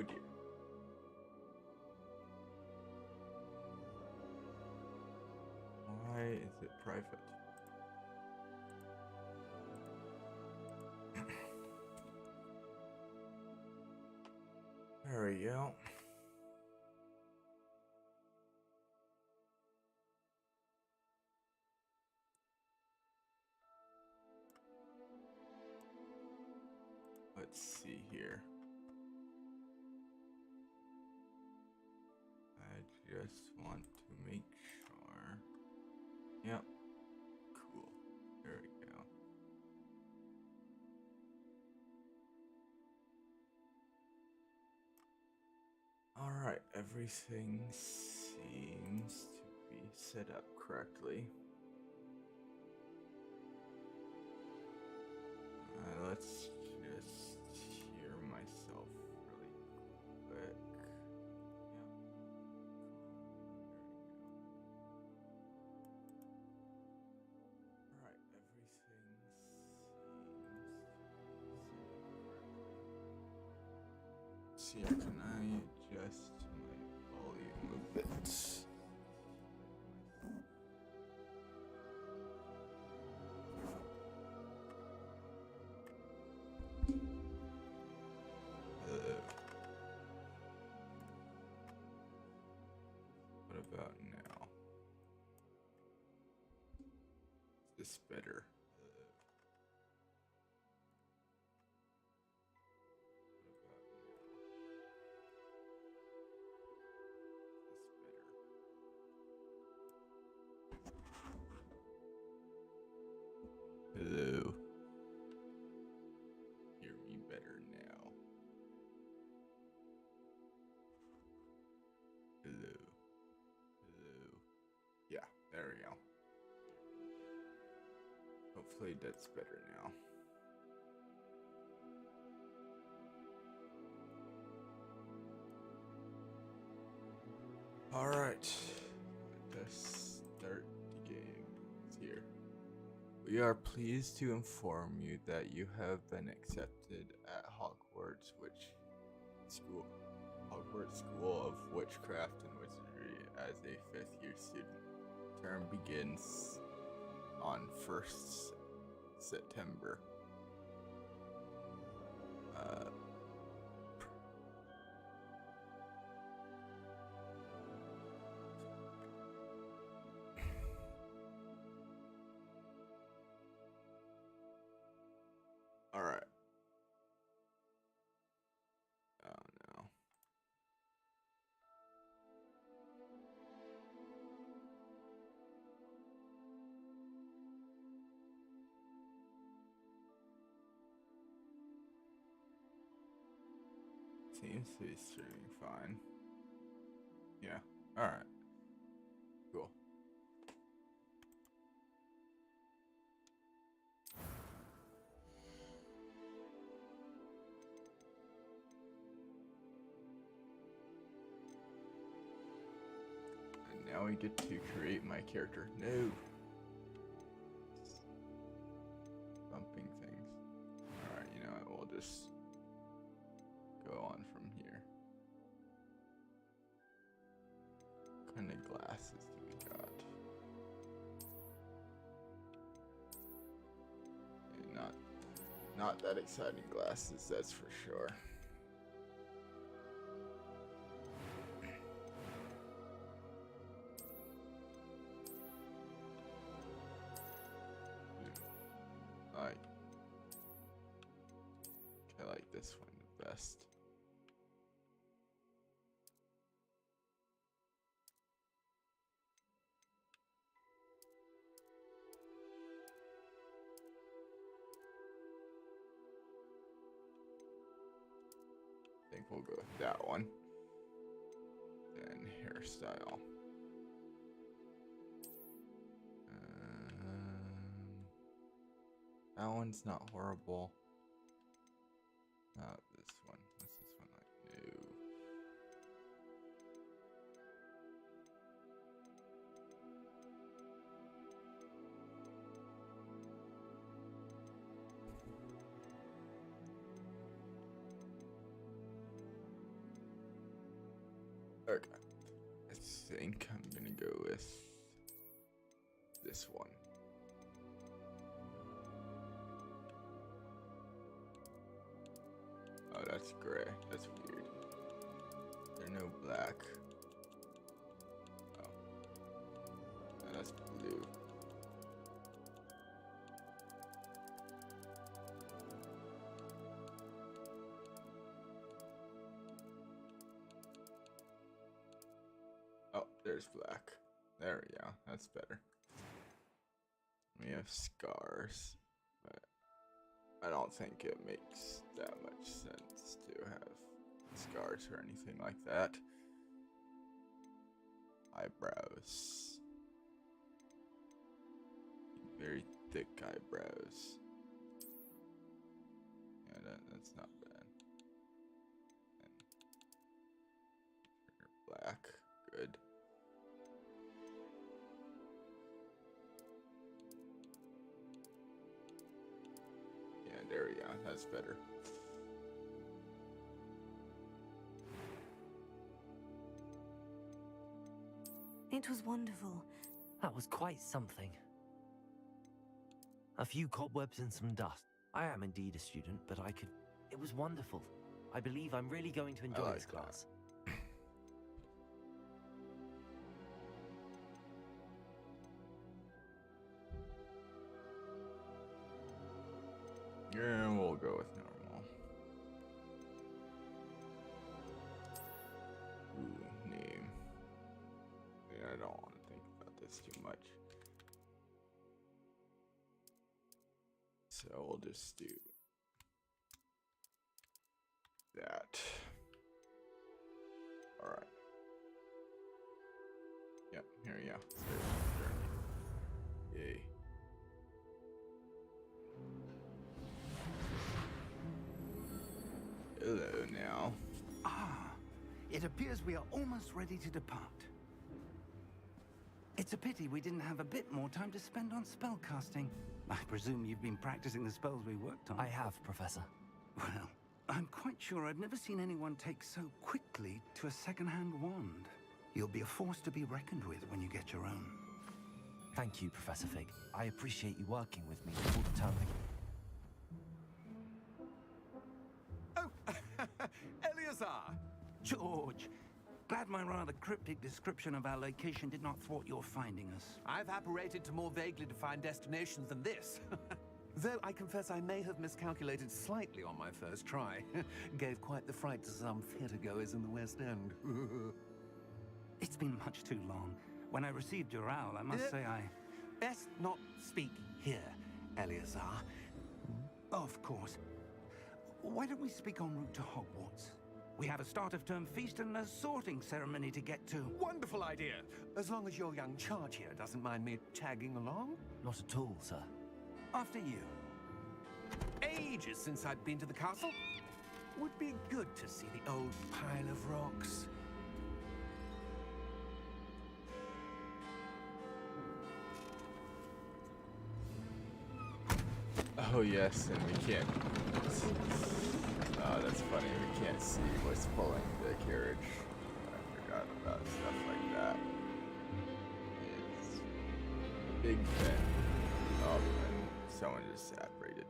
dear. Why is it private? There we go. Let's see here. I just want to make sure. Yep. Cool. There we go. Alright, everything seems to be set up correctly. Let's just hear myself really quick. Yep. Cool. There we go. Alright, everything seems to be set up correctly. See, can I adjust my volume a bit? What about now? Is this better? Hello. Hear me better now. Hello. Hello. Yeah, there we go. Hopefully that's better now. Alright. Let's start the game. It's here. We are pleased to inform you that you have been accepted at Hogwarts School of Witchcraft and Wizardry as a 5th year student. Term begins on 1st September. Alright. Oh no. Seems to be streaming fine. Yeah. Alright. Cool. And now we get to create my character. No. Bumping things. Alright, you know what? We'll just go on from here. What kind of glasses do we got? And not that exciting glasses, that's for sure. I like this one the best. I think we'll go with that one. Then hairstyle. That one's not horrible. This one. What's this one like? No. think I'm gonna go with this one. Oh, that's gray. That's weird. There's no black. Oh. No, that's blue. Oh, there's black. There we go. That's better. We have scars, but I don't think it makes that much sense to have scars or anything like that. Eyebrows. Very thick eyebrows. Yeah, that's not bad. And black. Good. Yeah, there we go. That's better. It was wonderful. That was quite something. A few cobwebs and some dust. I am indeed a student, but it was wonderful. I believe I'm really going to enjoy this class. Yeah, we'll go with normal. Ooh, name. Yeah, I don't want to think about this too much. So we'll just do that. Alright. Yep, here we go. Yay. Hello now. Ah, it appears we are almost ready to depart. It's a pity we didn't have a bit more time to spend on spellcasting. I presume you've been practicing the spells we worked on. I have, Professor. Well, I'm quite sure I've never seen anyone take so quickly to a second-hand wand. You'll be a force to be reckoned with when you get your own. Thank you, Professor Fig. I appreciate you working with me all the time. Eleazar! George! Glad my rather cryptic description of our location did not thwart your finding us. I've apparated to more vaguely defined destinations than this. Though I confess I may have miscalculated slightly on my first try. Gave quite the fright to some theatergoers in the West End. It's been much too long. When I received your owl, I must say I... Best not speak here, Eleazar. Of course. Why don't we speak en route to Hogwarts? We have a start-of-term feast and a sorting ceremony to get to. Wonderful idea. As long as your young charge here doesn't mind me tagging along. Not at all, sir. After you. Ages since I'd been to the castle. Would be good to see the old pile of rocks. Oh yes, and we can't. Oh, that's funny. We can't see what's pulling the carriage. I forgot about stuff like that. It's a big thing. Oh, and someone just separated.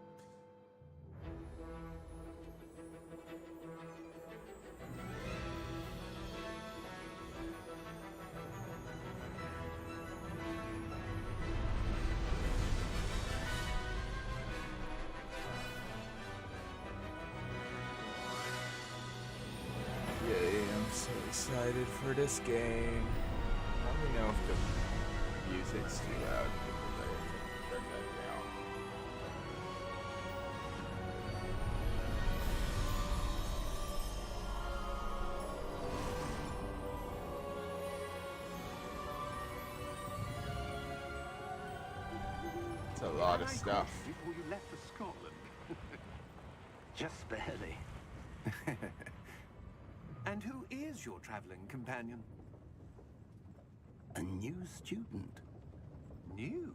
Yay, I'm so excited for this game. Let me know if the music's too loud because I have to turn that down. It's a lot of stuff. Before you left for Scotland. Just barely. And who is your traveling companion? A new student. New?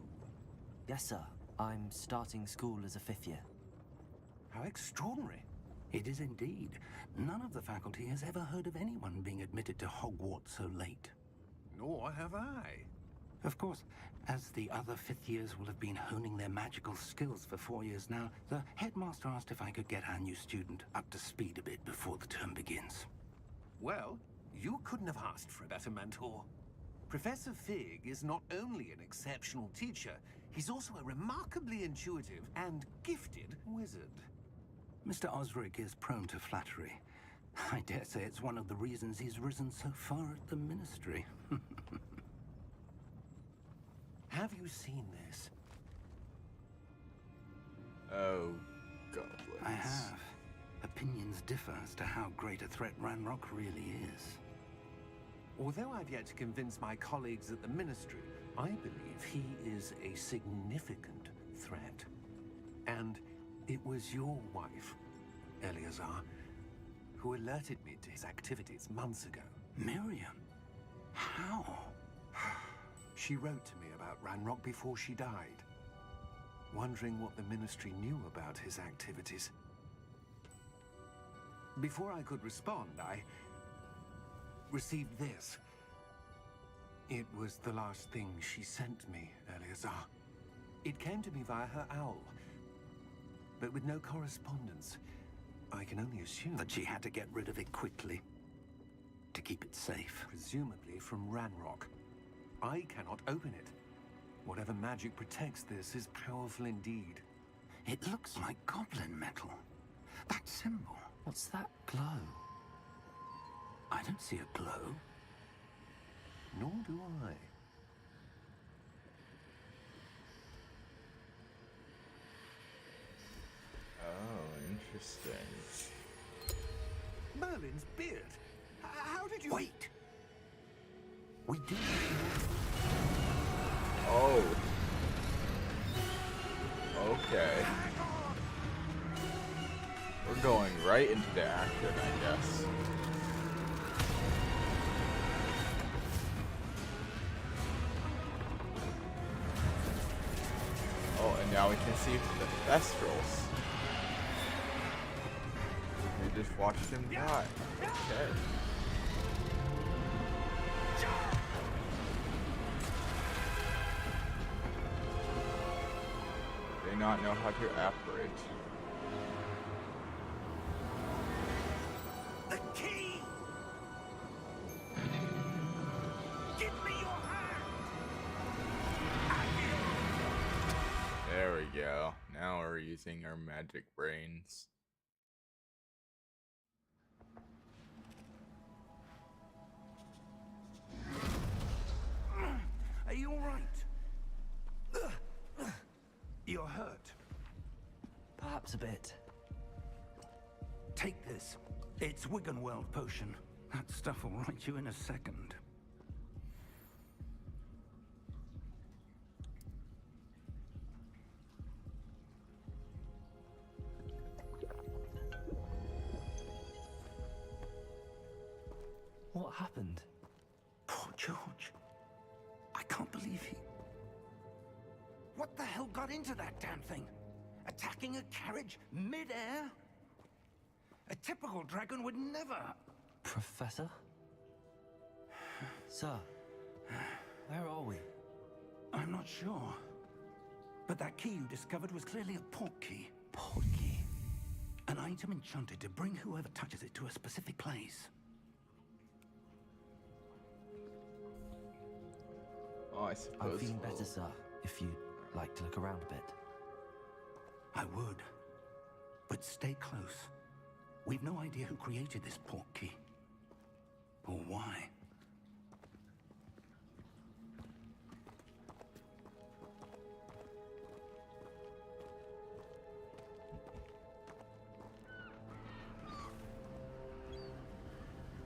Yes, sir. I'm starting school as a 5th year. How extraordinary. It is indeed. None of the faculty has ever heard of anyone being admitted to Hogwarts so late. Nor have I. Of course, as the other fifth years will have been honing their magical skills for 4 years now, the headmaster asked if I could get our new student up to speed a bit before the term begins. Well, you couldn't have asked for a better mentor. Professor Fig is not only an exceptional teacher, he's also a remarkably intuitive and gifted wizard. Mr. Osric is prone to flattery. I dare say it's one of the reasons he's risen so far at the Ministry. Have you seen this? Oh, goblins. I have. Opinions differ as to how great a threat Ranrock really is. Although I've yet to convince my colleagues at the Ministry, I believe he is a significant threat. And it was your wife, Eleazar, who alerted me to his activities months ago. Miriam? How? She wrote to me about Ranrock before she died, wondering what the Ministry knew about his activities. Before I could respond, I received this. It was the last thing she sent me, Eleazar. It came to me via her owl, but with no correspondence. I can only assume That she had to get rid of it quickly, to keep it safe. presumably from Ranrock. I cannot open it. Whatever magic protects this is powerful indeed. It looks like goblin metal. That symbol. What's that glow? I don't see a glow. Nor do I. Oh, interesting. Merlin's beard. How did you... Wait! We do. Oh. Okay. We're going right into the action, I guess. Oh, and now we can see the Thestrals. We just watched him die. Okay. They not know how to operate. The key! Give me your hand! There we go. Now we're using our magic brains. Are you all right? You're hurt. Perhaps a bit. Take this. It's Wiggenweld potion. That stuff will right you in a second. What happened? Poor George. I can't believe he... What the hell got into that damn thing? Attacking a carriage mid-air? A typical dragon would never... Professor? Sir, where are we? I'm not sure. But that key you discovered was clearly a port key. Port key. An item enchanted to bring whoever touches it to a specific place. Oh, I I'm suppose. feeling better, sir, if you'd like to look around a bit. I would. But stay close. We've no idea who created this port key. Or why.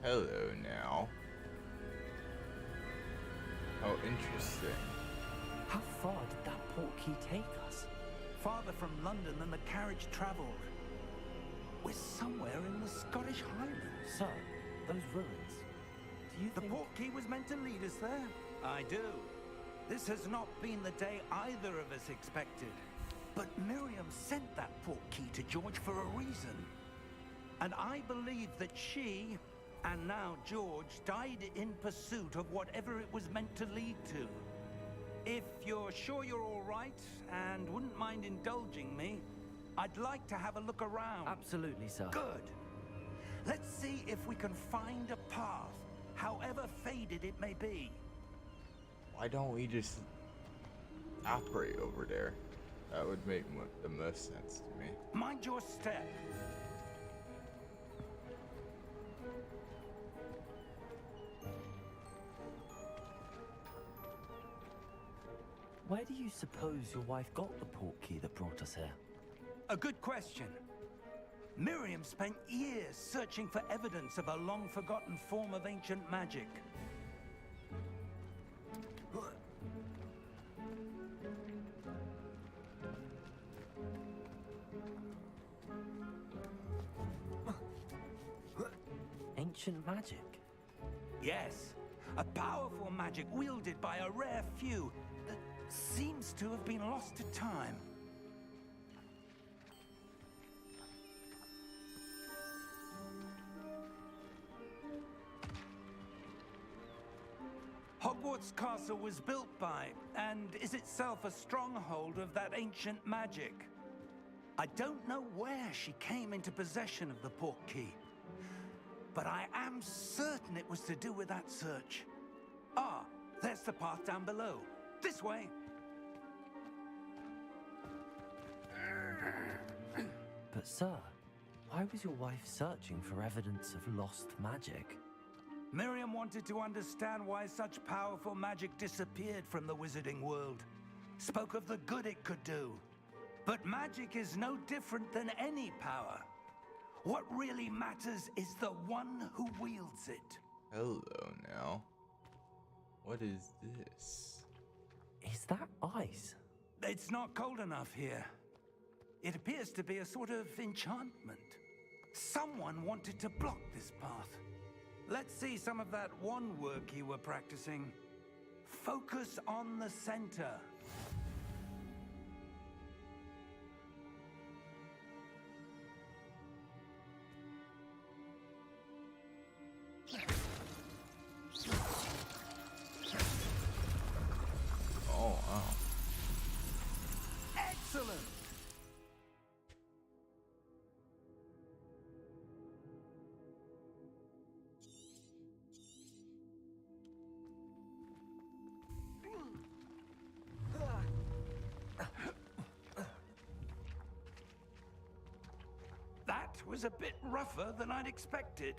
Hello now. Oh, interesting. How far did that port key take us? Farther from London than the carriage traveled. We're somewhere in the Scottish Highlands. Sir, those ruins. Do you The think... port key was meant to lead us there. I do. This has not been the day either of us expected. But Miriam sent that port key to George for a reason. And I believe that she And now George died in pursuit of whatever it was meant to lead to. If you're sure you're all right and wouldn't mind indulging me, I'd like to have a look around. Absolutely, sir. Good. Let's see if we can find a path, however faded it may be. Why don't we just operate over there? That would make the most sense to me. Mind your step. Where do you suppose your wife got the portkey that brought us here? A good question. Miriam spent years searching for evidence of a long-forgotten form of ancient magic. Ancient magic? Yes, a powerful magic wielded by a rare few that seems to have been lost to time. Hogwarts Castle was built by, and is itself a stronghold of that ancient magic. I don't know where she came into possession of the portkey, but I am certain it was to do with that search. Ah, there's the path down below. This way. But sir, why was your wife searching for evidence of lost magic? Miriam wanted to understand why such powerful magic disappeared from the wizarding world. Spoke of the good it could do. But magic is no different than any power. What really matters is the one who wields it. Hello now. What is this? Is that ice? It's not cold enough here. It appears to be a sort of enchantment. Someone wanted to block this path. Let's see some of that wand work you were practicing. Focus on the center. Oh, wow. Excellent! That was a bit rougher than I'd expected.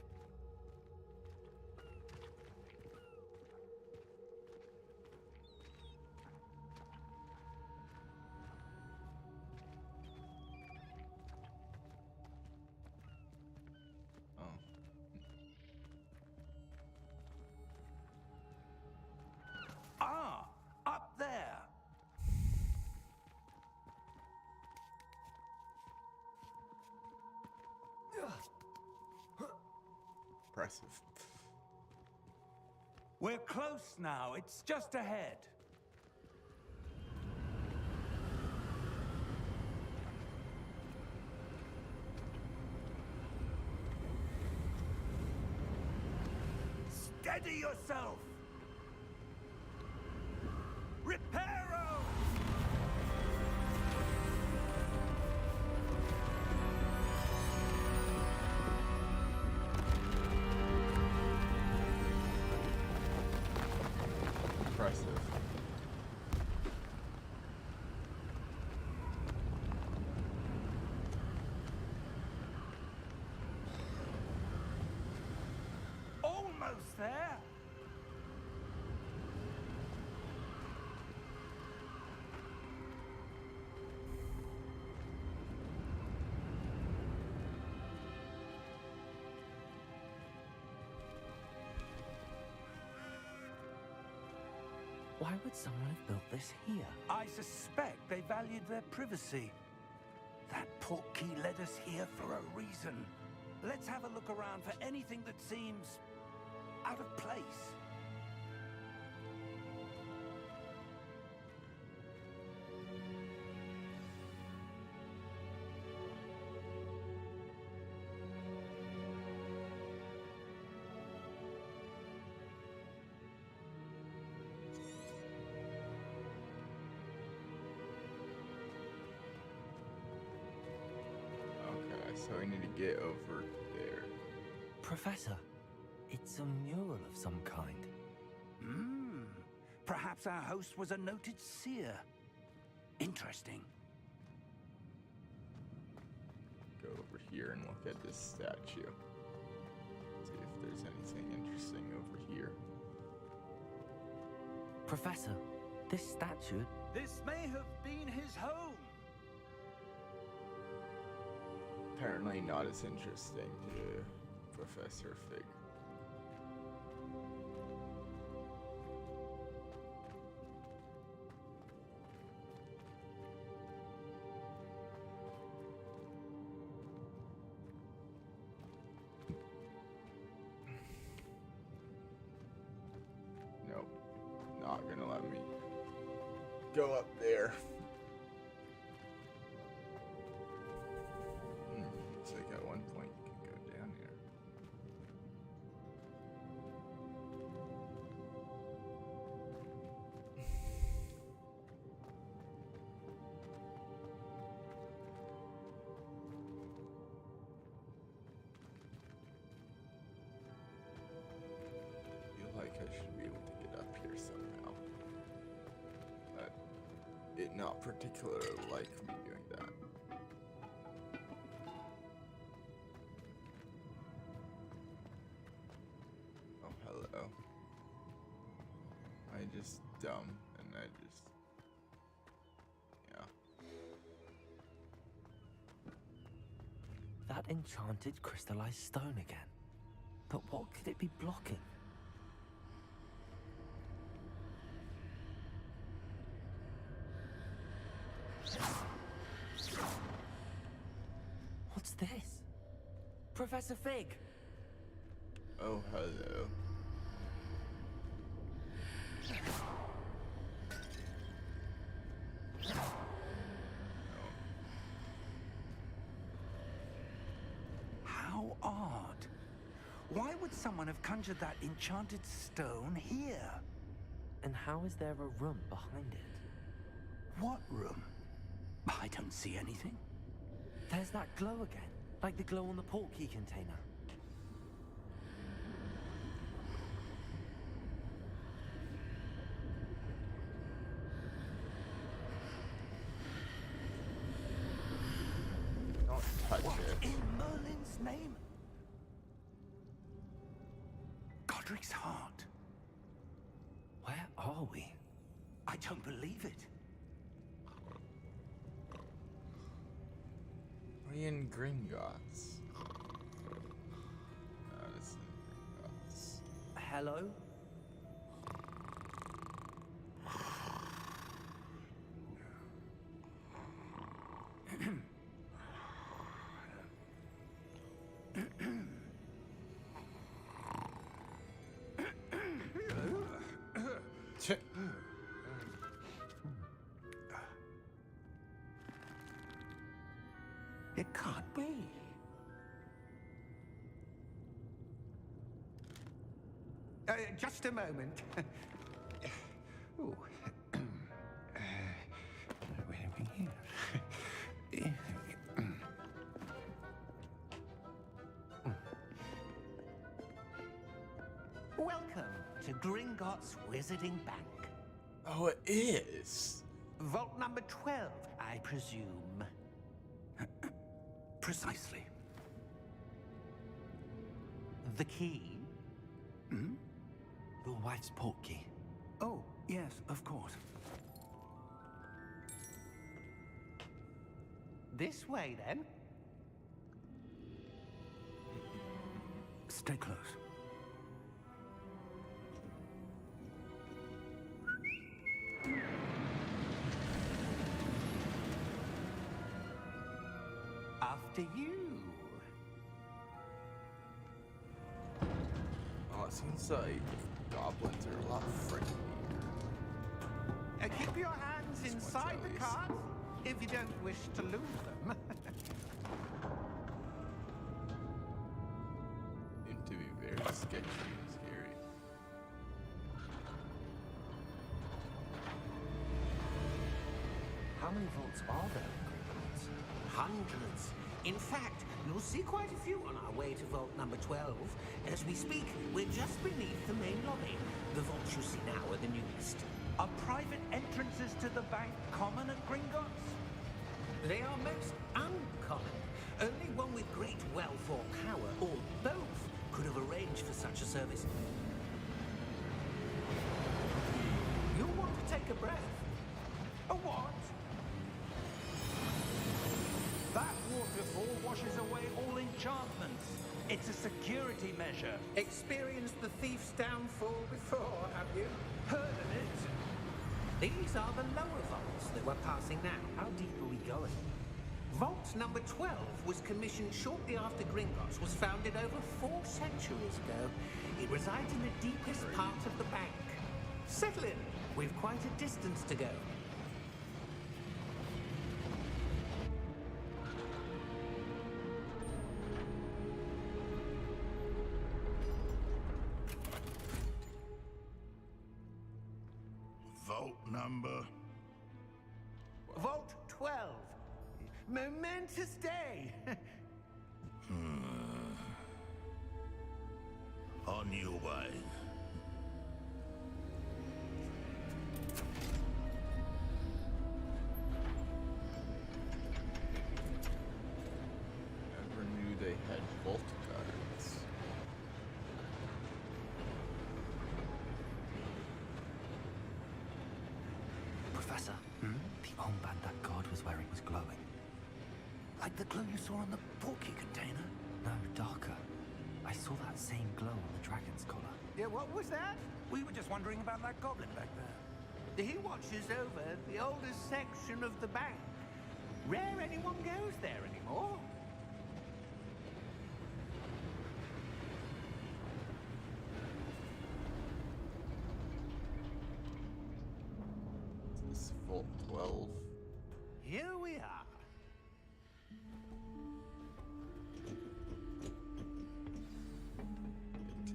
Oh. Ah, up there. Impressive. We're close now. It's just ahead. Steady yourself. Reparo! Impressive. Almost there. Why would someone have built this here? I suspect they valued their privacy. That portkey led us here for a reason. Let's have a look around for anything that seems out of place. So we need to get over there. Professor, it's a mural of some kind. Perhaps our host was a noted seer. Interesting. Go over here and look at this statue. See if there's anything interesting over here. Professor, this statue... This may have been his home. Apparently not as interesting to Professor Fig. Nope, not gonna let me go up there. Looks like at one point you can go down here. I feel like I should be able to get up here somehow. But it not particularly like me doing that. Oh, hello. I just dumb and I just, yeah. That enchanted crystallized stone again. But what could it be blocking? What's this? Professor Fig! Oh, hello. How odd. Why would someone have conjured that enchanted stone here? And how is there a room behind it? What room? I don't see anything. There's that glow again, like the glow on the portkey container. Don't touch What it. in Merlin's name? Godric's heart. Where are we? I don't believe it. We're in Gringotts. This is Gringotts. Hello? It can't be. Just a moment. Ooh. Where are we here? Welcome to Gringotts Wizarding Bank. Oh, it is. Vault number 12, I presume. Precisely. The key? Your wife's portkey. Oh, yes, of course. This way, then. Stay close. After you. Oh, it seems like goblins are a lot friendlier. Keep your hands This one's inside at the least. cart if you don't wish to lose them. Seem to be very sketchy and scary. How many vaults are there in Gringotts? Hundreds. In fact, you'll see quite a few on our way to vault number 12. As we speak, we're just beneath the main lobby. The vaults you see now are the newest. Are private entrances to the bank common at Gringotts? They are most uncommon. Only one with great wealth or power, or both, could have arranged for such a service. You'll want to take a breath. A what? That waterfall washes away all enchantments. It's a security measure. Experienced the thief's downfall before, have you? Heard of it? These are the lower vaults that we're passing now. How deep are we going? Vault number 12 was commissioned shortly after Gringotts was founded over 4 centuries ago. It resides in the deepest part of the bank. Settle in. We've quite a distance to go. Vault number. Vault 12. Momentous day. On your way. Never knew they had vault guards. Professor, the armband that guard was wearing was glowing. Like the glow you saw on the porky container? No, darker. I saw that same glow on the dragon's collar. Yeah, what was that? We were just wondering about that goblin back there. He watches over the oldest section of the bank. Rare anyone goes there anymore. Is this vault 12? Here we are.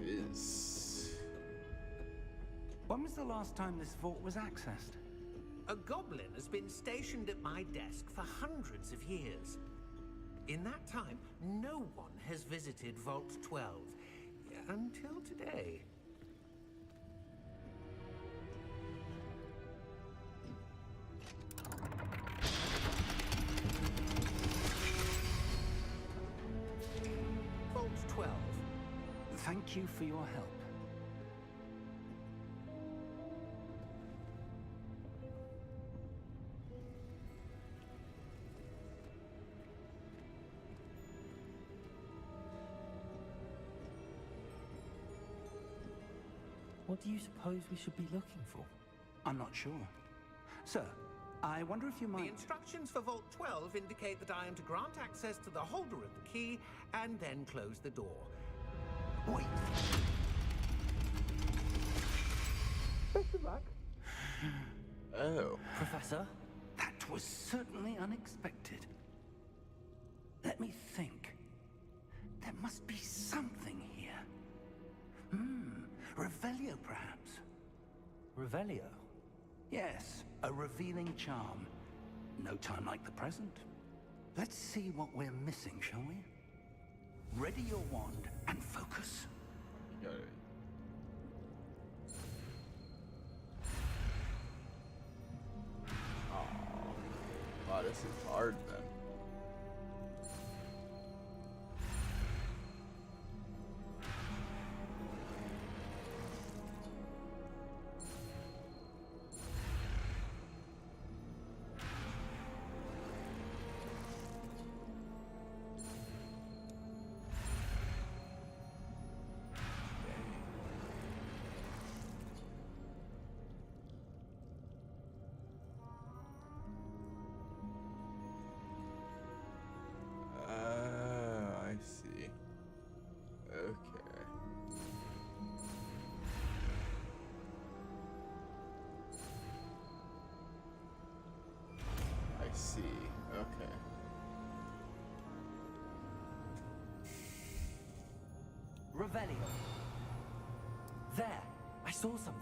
It is. When was the last time this vault was accessed? A goblin has been stationed at my desk for hundreds of years. In that time, no one has visited Vault 12. Until today. Vault 12. Thank you for your help. What do you suppose we should be looking for? I'm not sure. Sir, I wonder if you The might... instructions for Vault 12 indicate that I am to grant access to the holder of the key and then close the door. Wait! Best of luck. Oh. Professor? That was certainly unexpected. Let me think. There must be something here. Revelio, perhaps? Revelio? Yes, a revealing charm. No time like the present. Let's see what we're missing, shall we? Ready your wand and focus. Got it. Oh. Wow, this is hard then. I see. Okay. I see. Okay. Revelio. There, I saw something.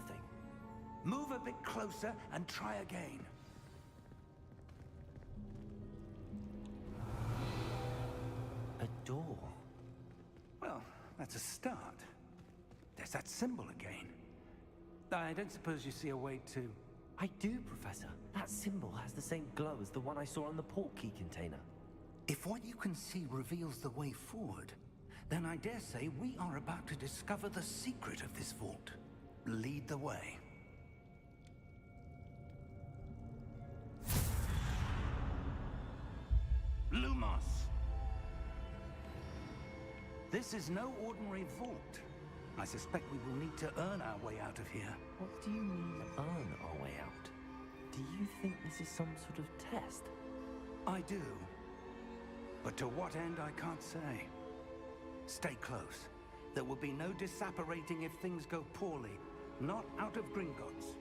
Move a bit closer and try again. A door. Well, that's a start. There's that symbol again. I don't suppose you see a way to... I do, Professor. That symbol has the same glow as the one I saw on the port key container. If what you can see reveals the way forward, then I dare say we are about to discover the secret of this vault. Lead the way. Lumos! This is no ordinary vault. I suspect we will need to earn our way out of here. What do you mean, earn our way out? Do you think this is some sort of test? I do. But to what end, I can't say. Stay close. There will be no disapparating if things go poorly. Not out of Gringotts.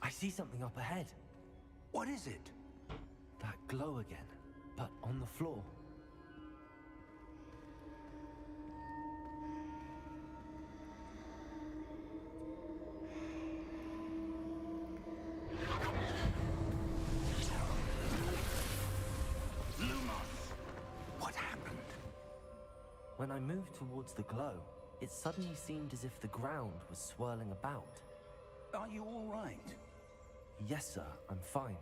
I see something up ahead. What is it? That glow again, but on the floor. Lumos! What happened? When I moved towards the glow, it suddenly seemed as if the ground was swirling about. Are you all right? Yes, sir, I'm fine.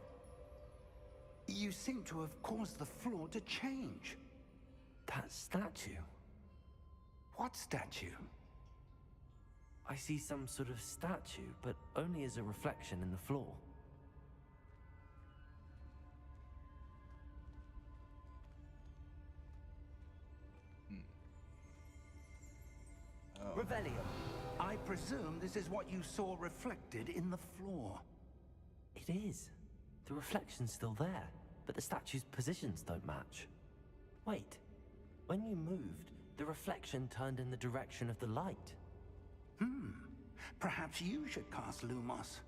You seem to have caused the floor to change. That statue. What statue? I see some sort of statue, but only as a reflection in the floor. Oh. Revelio. I presume this is what you saw reflected in the floor. It is. The reflection's still there, but the statue's positions don't match. Wait. When you moved, the reflection turned in the direction of the light. Perhaps you should cast Lumos.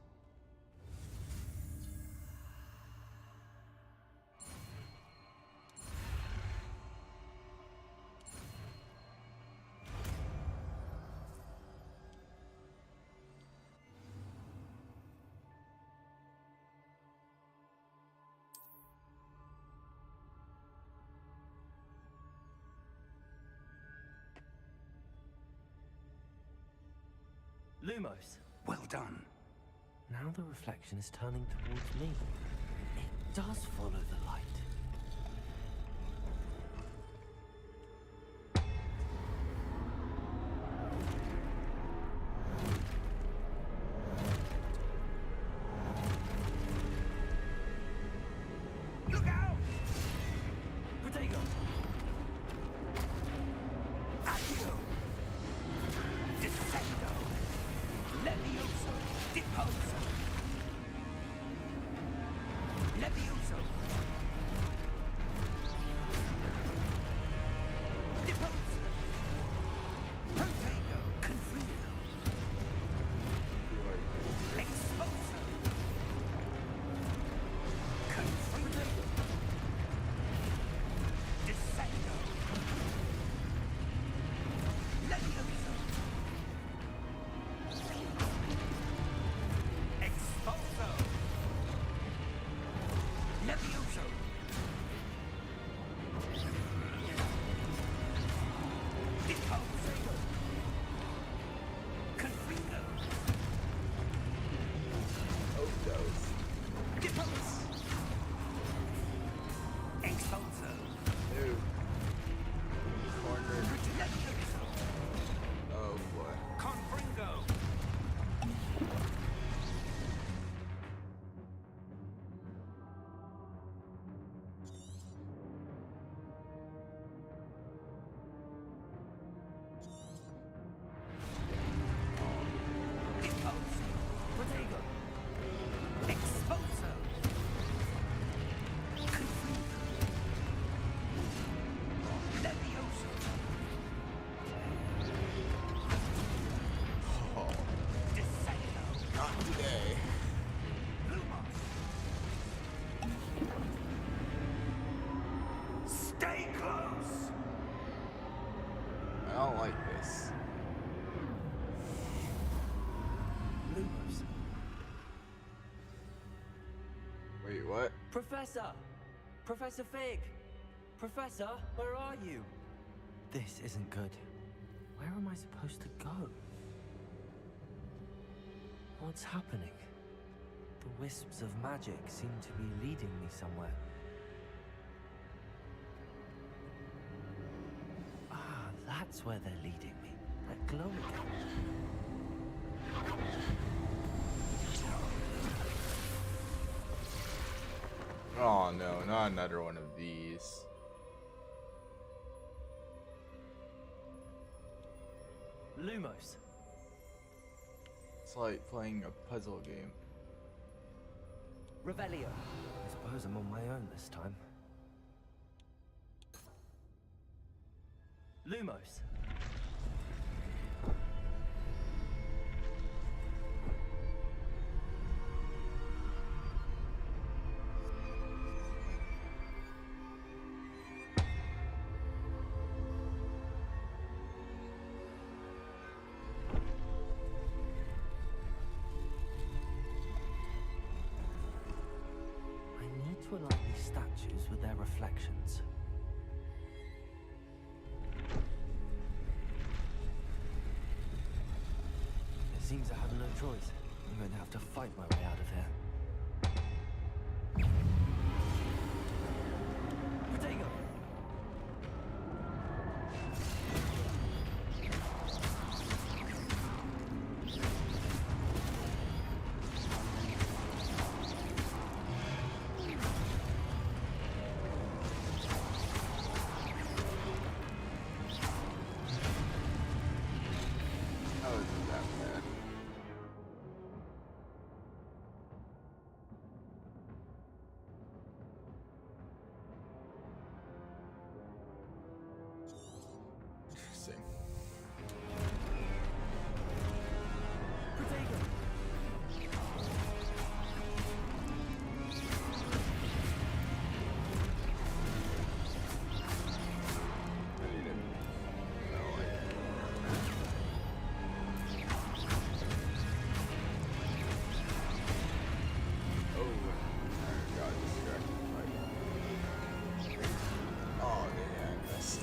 Lumos. Well done. Now the reflection is turning towards me. It does follow the light. Look out! Protego! Accio! Descendo! Levioso! Deposo! Levioso! Deposo! Protego! Confrido! Exposo! Confrido! Descendo! Stay close! I don't like this. Lumos. Wait, what? Professor! Professor Fig! Professor, where are you? This isn't good. Where am I supposed to go? What's happening? The wisps of magic seem to be leading me somewhere. Ah, that's where they're leading me. That glow again. Oh no, not another one of these. Lumos. It's like playing a puzzle game. Revelio. I suppose I'm on my own this time. Lumos. I need to align these statues with their reflections. It seems I have no choice. I'm going to have to fight my way out of here. Protego! How is it that bad? Interesting. Protego! I need it. No, I Oh, I got distracted by Oh, yeah, I missed.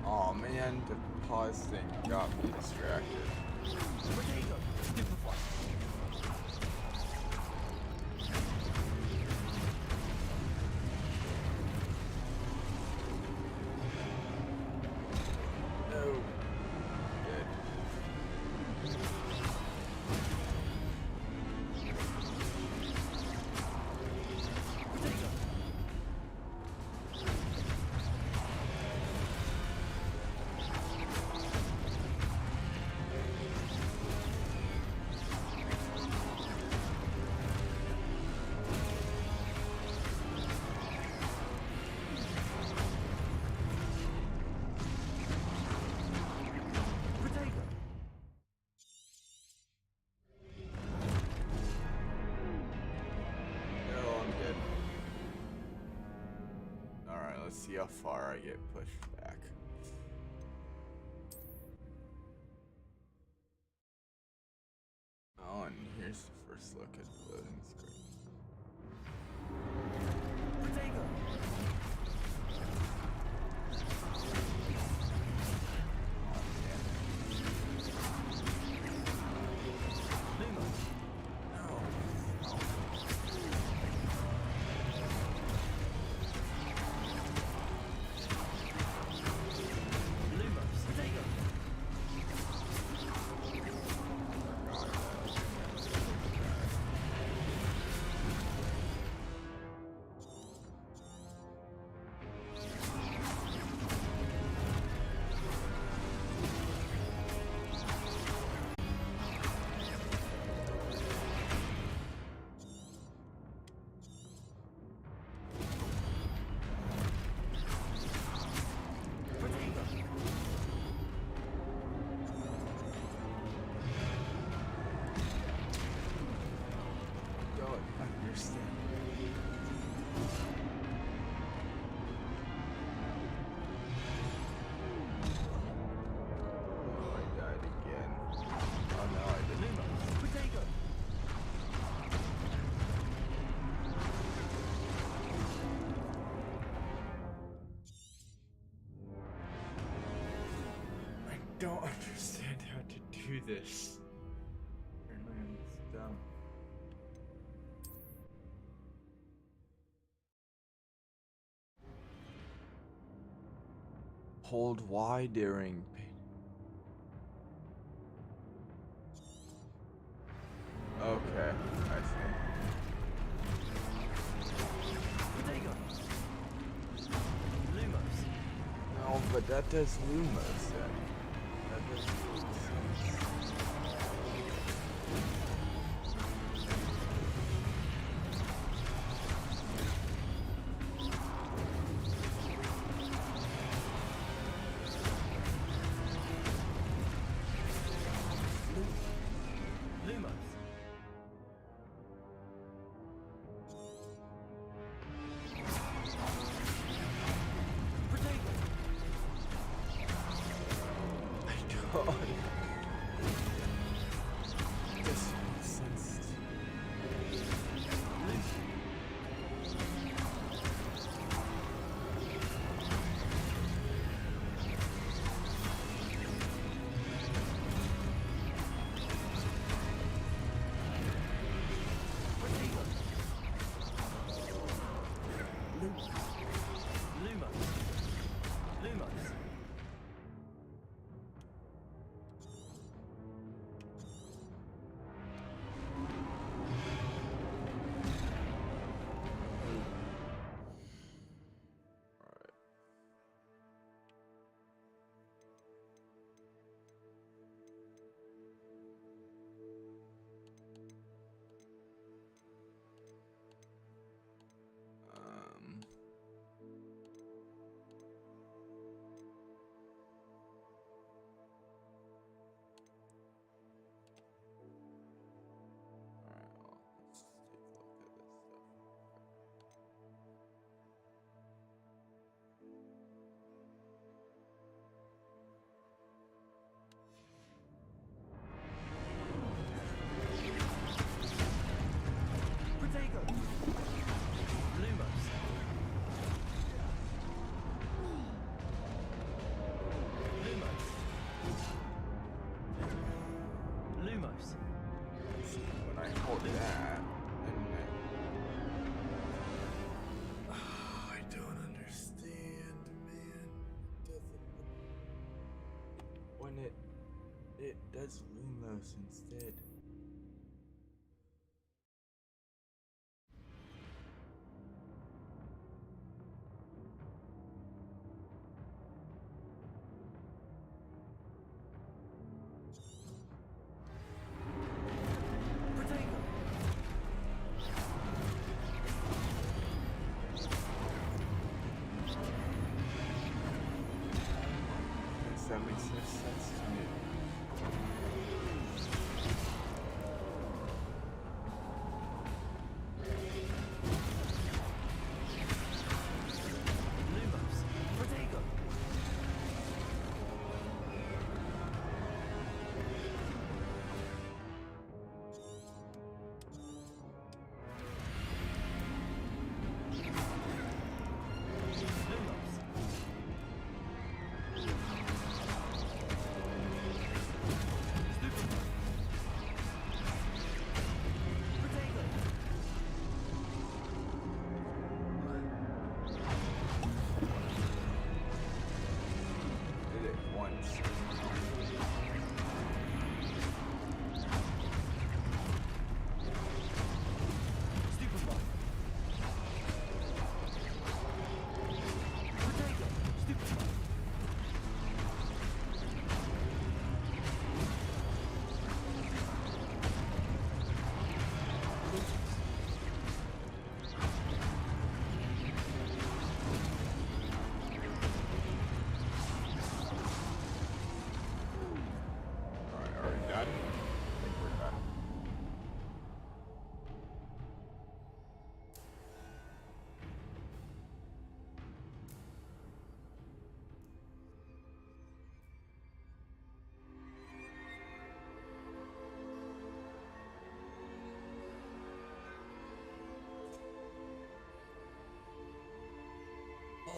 Oh man, the pause thing got me distracted. Protego! Stupefy! No. Dead. Protego! Protego! No, I'm dead. Alright, let's see how far I get pushed back. Oh, and here's the first look at the loading screen. Protego! Lumos. Lumos. Protego! understand. Oh, I died again. Oh no, I didn't. Potato! I don't understand how to do this. Apparently I'm just dumb. Hold Y during pain. Okay, I see. Potato! Lumos. No, but that does Lumos then. That does Lumos. Lumos. Potato! I don't. This makes sense. Lumos. Lumos. Alright. Um. Alright, well, let's just take a look at this stuff. Potato! Lumos. Lumos. Lumos. See, when I hold that, and I don't understand, man. It doesn't. When it does Lumos instead. Potato! Yes, that makes no sense to me.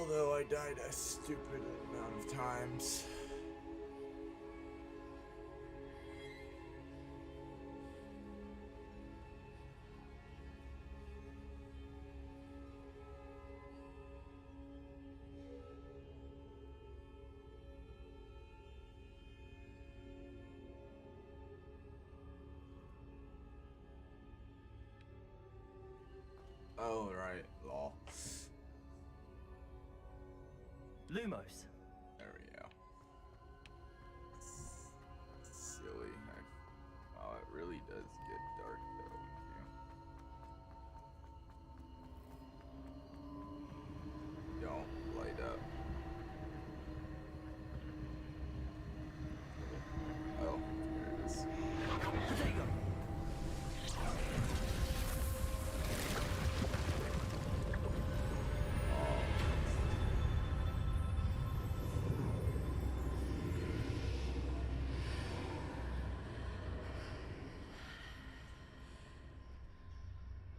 Although I died a stupid amount of times. Oh, right, lol. Lumos. There we go. Silly. Oh, it really does get dark though. Yeah. Don't light up. Oh, there it is. There you go.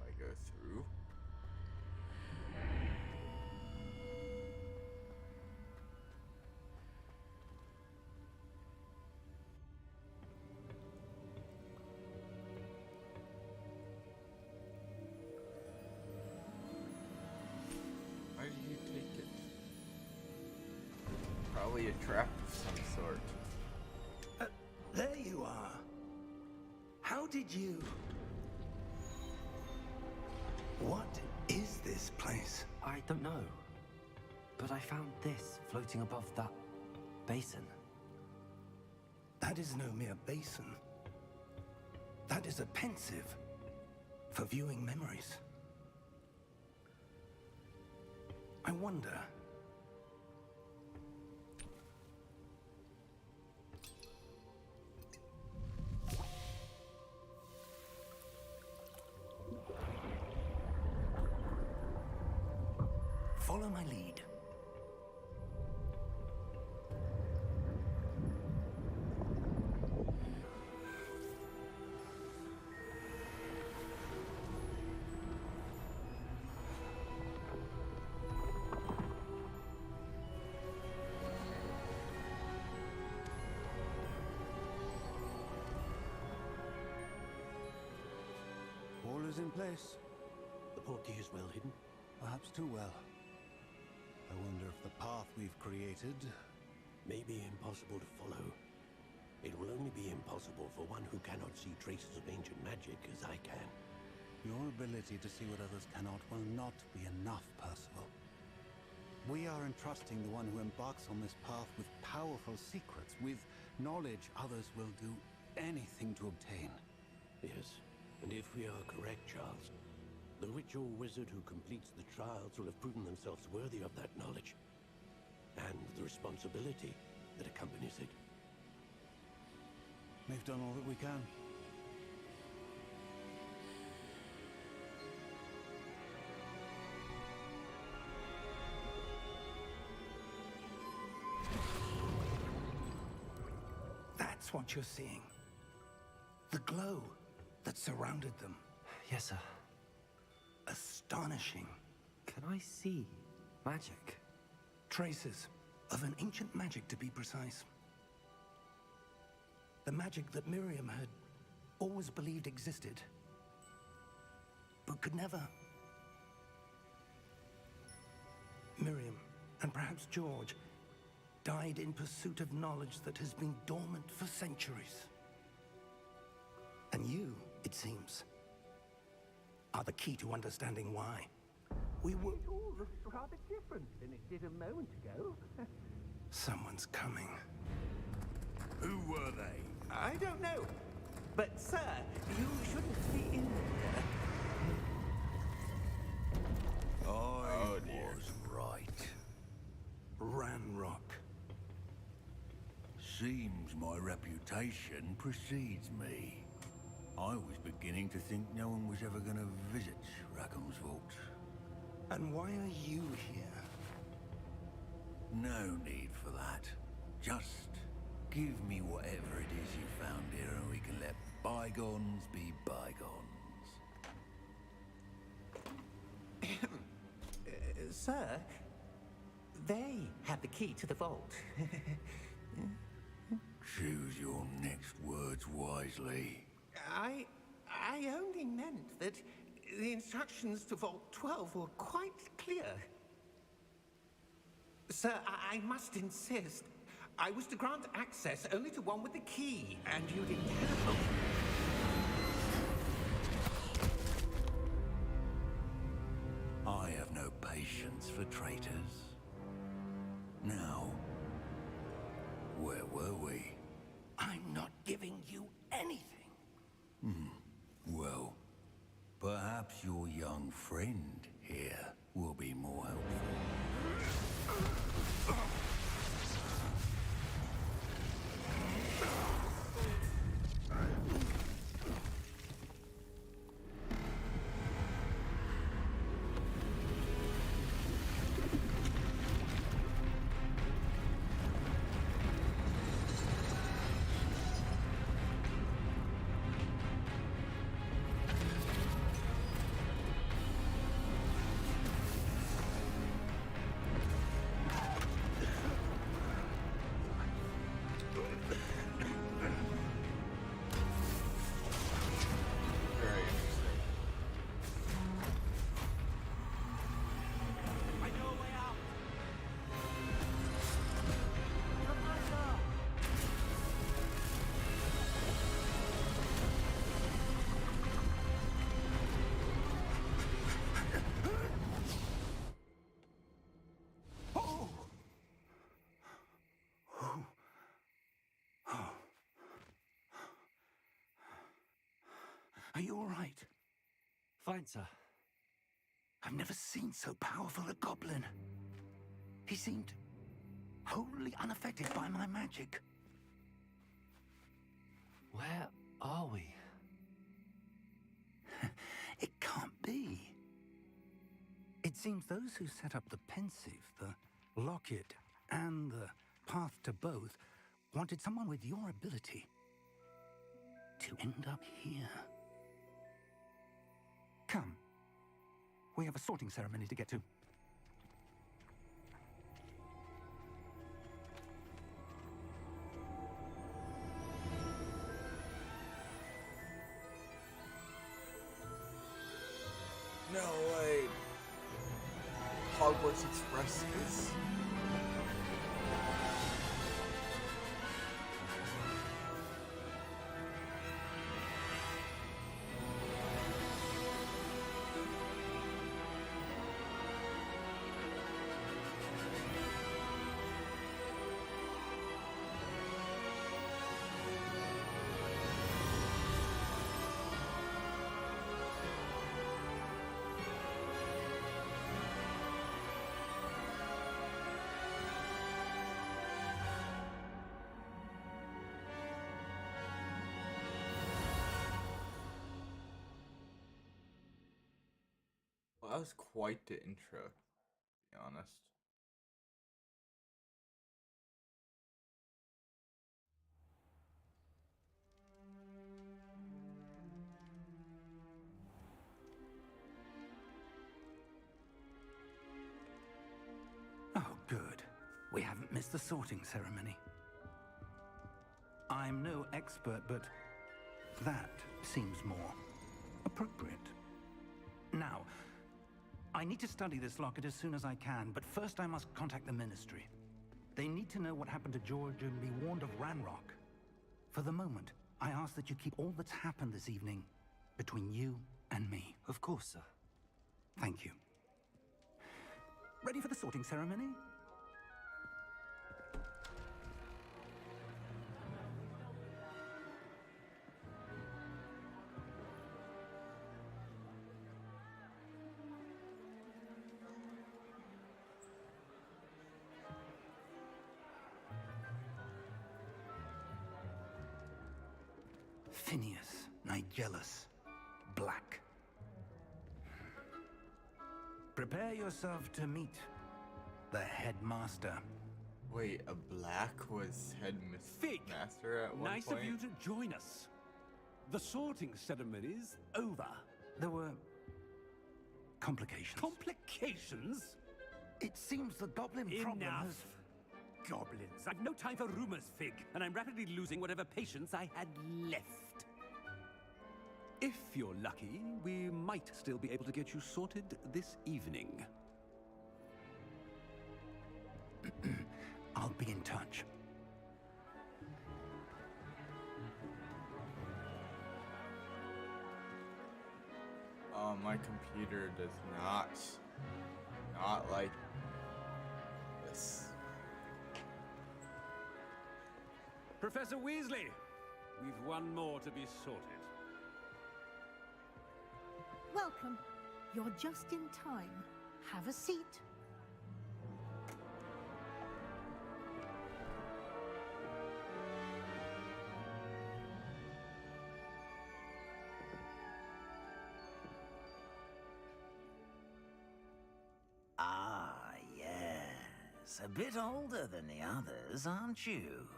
I go through. Why did you take it? Probably a trap of some sort. There you are. How did you... What is this place? I don't know. But I found this floating above that basin. That is no mere basin. That is a pensive for viewing memories. I wonder... Follow my lead. All is in place. The portkey is well hidden. Perhaps too well. I wonder if the path we've created... May be impossible to follow. It will only be impossible for one who cannot see traces of ancient magic as I can. Your ability to see what others cannot will not be enough, Percival. We are entrusting the one who embarks on this path with powerful secrets, with knowledge others will do anything to obtain. Yes, and if we are correct, Charles, the witch or wizard who completes the trials will have proven themselves worthy of that knowledge, and the responsibility that accompanies it. We've done all that we can. That's what you're seeing. The glow that surrounded them. Yes, sir. Astonishing. Can I see magic? Traces of an ancient magic, to be precise. The magic that Miriam had always believed existed, but could never. Miriam, and perhaps George, died in pursuit of knowledge that has been dormant for centuries. And you, it seems, are the key to understanding why. We were... It all looks rather different than it did a moment ago. Someone's coming. Who were they? I don't know. But, sir, you shouldn't be in here. I dear. was right. Ranrock. Seems my reputation precedes me. I was beginning to think no one was ever going to visit Rackham's vault. And why are you here? No need for that. Just give me whatever it is you found here and we can let bygones be bygones. Sir, They had the key to the vault. Choose your next words wisely. I only meant that the instructions to Vault 12 were quite clear. Sir, I must insist. I was to grant access only to one with the key, and you didn't have. I have no patience for traitors. Now, where were we? I'm not giving you anything. Well, perhaps your young friend here will be more helpful. Very interesting. I know a way out. Are you all right? Fine, sir. I've never seen so powerful a goblin. He seemed wholly unaffected by my magic. Where are we? It can't be. It seems those who set up the pensive, the locket, and the path to both wanted someone with your ability to end up here. Come. We have a sorting ceremony to get to. No way. Hogwarts Express is. Well, that was quite the intro, to be honest. Oh, good. We haven't missed the sorting ceremony. I'm no expert, but that seems more appropriate. Now, I need to study this locket as soon as I can, but first I must contact the Ministry. They need to know what happened to George and be warned of Ranrock. For the moment, I ask that you keep all that's happened this evening between you and me. Of course, sir. Thank you. Ready for the sorting ceremony? Phineas, Nigellus, Black. Prepare yourself to meet the headmaster. Wait, a black was Fig, headmaster at one nice point? of you to join us. The sorting ceremony's over. There were complications. Complications? It seems the goblin problem Enough! has... Goblins. I've no time for rumors, Fig, and I'm rapidly losing whatever patience I had left. If you're lucky, we might still be able to get you sorted this evening. I'll be in touch. Oh, my computer does not like this. Professor Weasley, we've one more to be sorted. Welcome. You're just in time. Have a seat. Ah, yes. A bit older than the others, aren't you?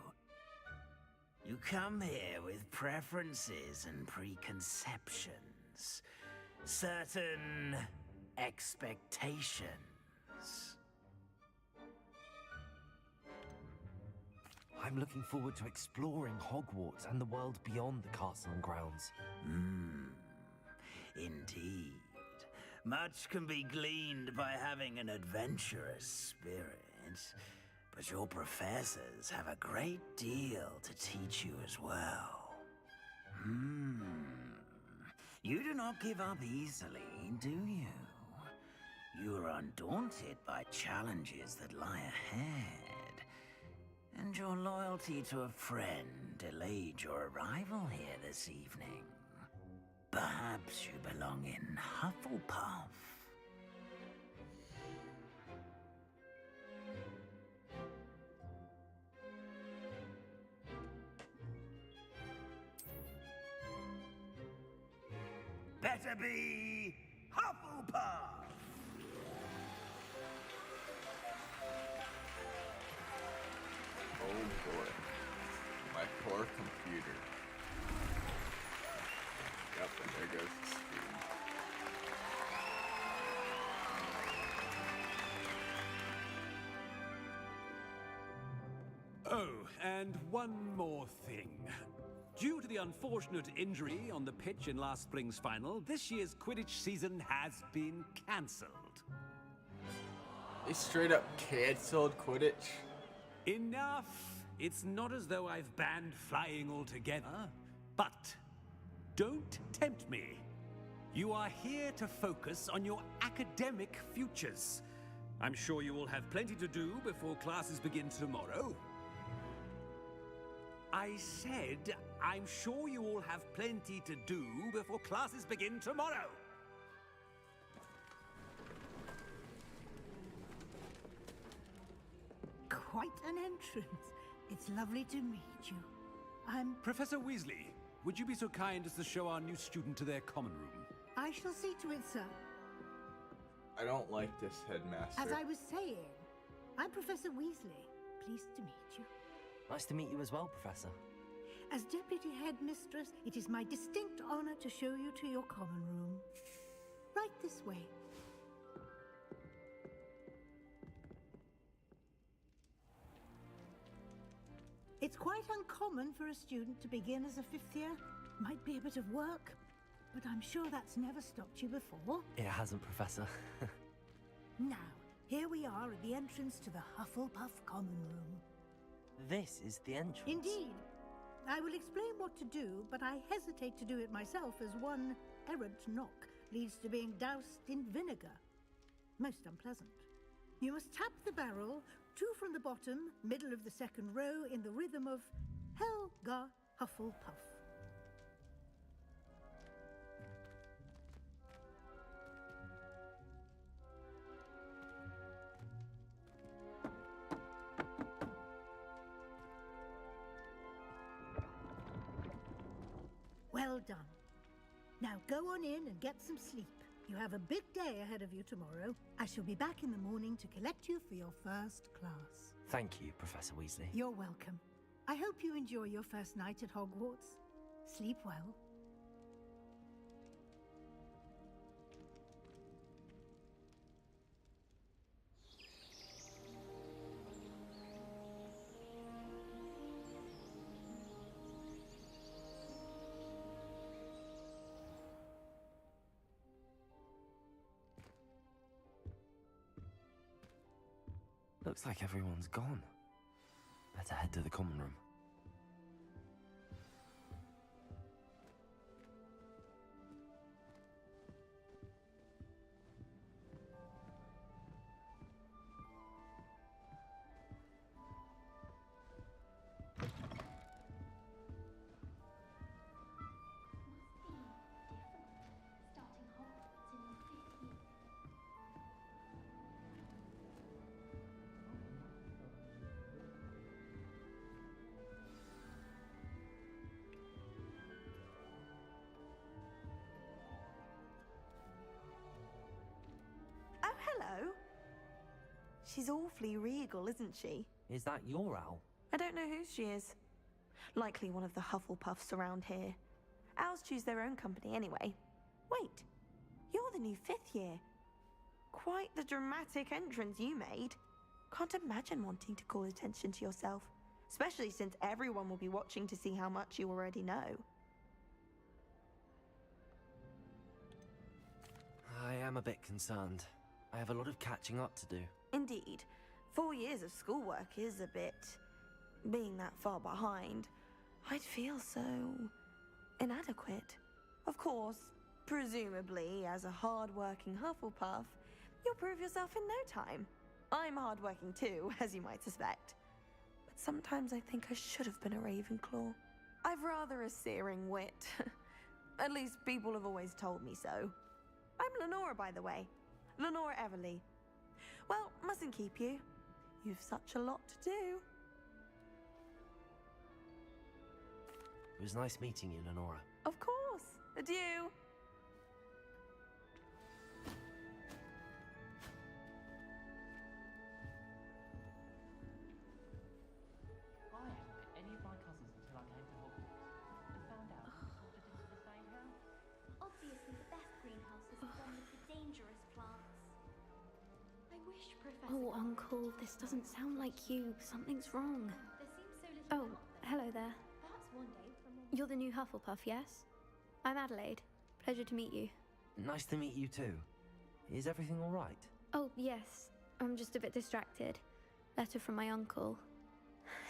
You come here with preferences and preconceptions. Certain expectations. I'm looking forward to exploring Hogwarts and the world beyond the castle and grounds. Indeed. Much can be gleaned by having an adventurous spirit, but your professors have a great deal to teach you as well. You do not give up easily, do you? You are undaunted by challenges that lie ahead, and your loyalty to a friend delayed your arrival here this evening. Perhaps you belong in Hufflepuff. Better be Hufflepuff! Oh boy. My poor computer. Yep, and there goes the screen. Oh, and one more thing. Due to the unfortunate injury on the pitch in last spring's final, this year's Quidditch season has been cancelled. They straight up canceled Quidditch. Enough! It's not as though I've banned flying altogether, but don't tempt me. You are here to focus on your academic futures. I'm sure you will have plenty to do before classes begin tomorrow. I said, I'm sure you all have plenty to do before classes begin tomorrow. Quite an entrance. It's lovely to meet you. I'm... Professor Weasley, would you be so kind as to show our new student to their common room? I shall see to it, sir. I don't like this headmaster. As I was saying, I'm Professor Weasley. Pleased to meet you. Nice to meet you as well, Professor. As Deputy Headmistress, it is my distinct honor to show you to your common room. Right this way. It's quite uncommon for a student to begin as a fifth year. Might be a bit of work, but I'm sure that's never stopped you before. It hasn't, Professor. Now, here we are at the entrance to the Hufflepuff common room. This is the entrance. Indeed. I will explain what to do, but I hesitate to do it myself as one errant knock leads to being doused in vinegar. Most unpleasant. You must tap the barrel, 2 from the bottom, middle of the second row, in the rhythm of Helga Hufflepuff. Well done. Now go on in and get some sleep. You have a big day ahead of you tomorrow. I shall be back in the morning to collect you for your first class. Thank you, Professor Weasley. You're welcome. I hope you enjoy your first night at Hogwarts. Sleep well. Looks like everyone's gone. Better head to the common room. Oh, hello. She's awfully regal, isn't she? Is that your owl? I don't know who she is. Likely one of the Hufflepuffs around here. Owls choose their own company anyway. Wait, you're the new 5th year. Quite the dramatic entrance you made. Can't imagine wanting to call attention to yourself, especially since everyone will be watching to see how much you already know. I am a bit concerned. I have a lot of catching up to do. Indeed. 4 years of schoolwork is a bit... being that far behind, I'd feel so... inadequate. Of course, presumably, as a hard-working Hufflepuff, you'll prove yourself in no time. I'm hard-working too, as you might suspect. But sometimes I think I should have been a Ravenclaw. I've rather a searing wit. At least people have always told me so. I'm Lenora, by the way. Lenora Everly. Well, mustn't keep you. You've such a lot to do. It was nice meeting you, Lenora. Of course. Adieu. I hadn't met any of my cousins until I came to Hogwarts and found out we adopted into the same house. Obviously, the best greenhouse is the one with the dangerous plants. I wish Professor... Oh, Uncle, this doesn't sound like you. Something's wrong. There seems so little... Oh, hello there. Perhaps one day from... You're the new Hufflepuff, yes? I'm Adelaide. Pleasure to meet you. Nice to meet you too. Is everything all right? Oh, yes. I'm just a bit distracted. Letter from my uncle.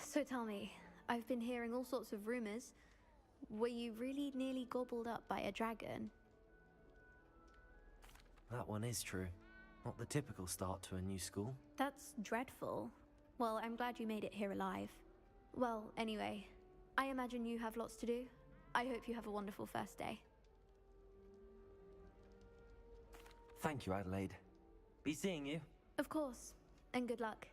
So tell me, I've been hearing all sorts of rumors. Were you really nearly gobbled up by a dragon? That one is true. Not the typical start to a new school. That's dreadful. Well, I'm glad you made it here alive. Well, anyway, I imagine you have lots to do. I hope you have a wonderful first day. Thank you, Adelaide. Be seeing you. Of course. And good luck.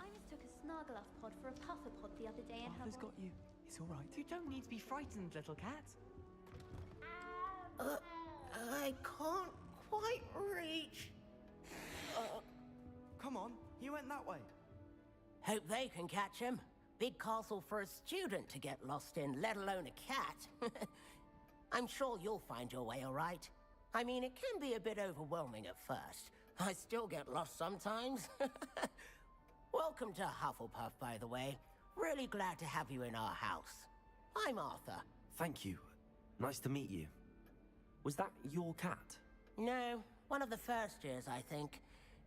I mistook a Snargaluff pod for a puffer pod the other day and Arthur's got you. It's all right. You don't need to be frightened, little cat. I can't quite reach. Come on, you went that way. Hope they can catch him. Big castle for a student to get lost in, let alone a cat. I'm sure you'll find your way all right. I mean, it can be a bit overwhelming at first. I still get lost sometimes. Welcome to Hufflepuff, by the way. Really glad to have you in our house. I'm Arthur. Thank you. Nice to meet you. Was that your cat? No, one of the first years, I think.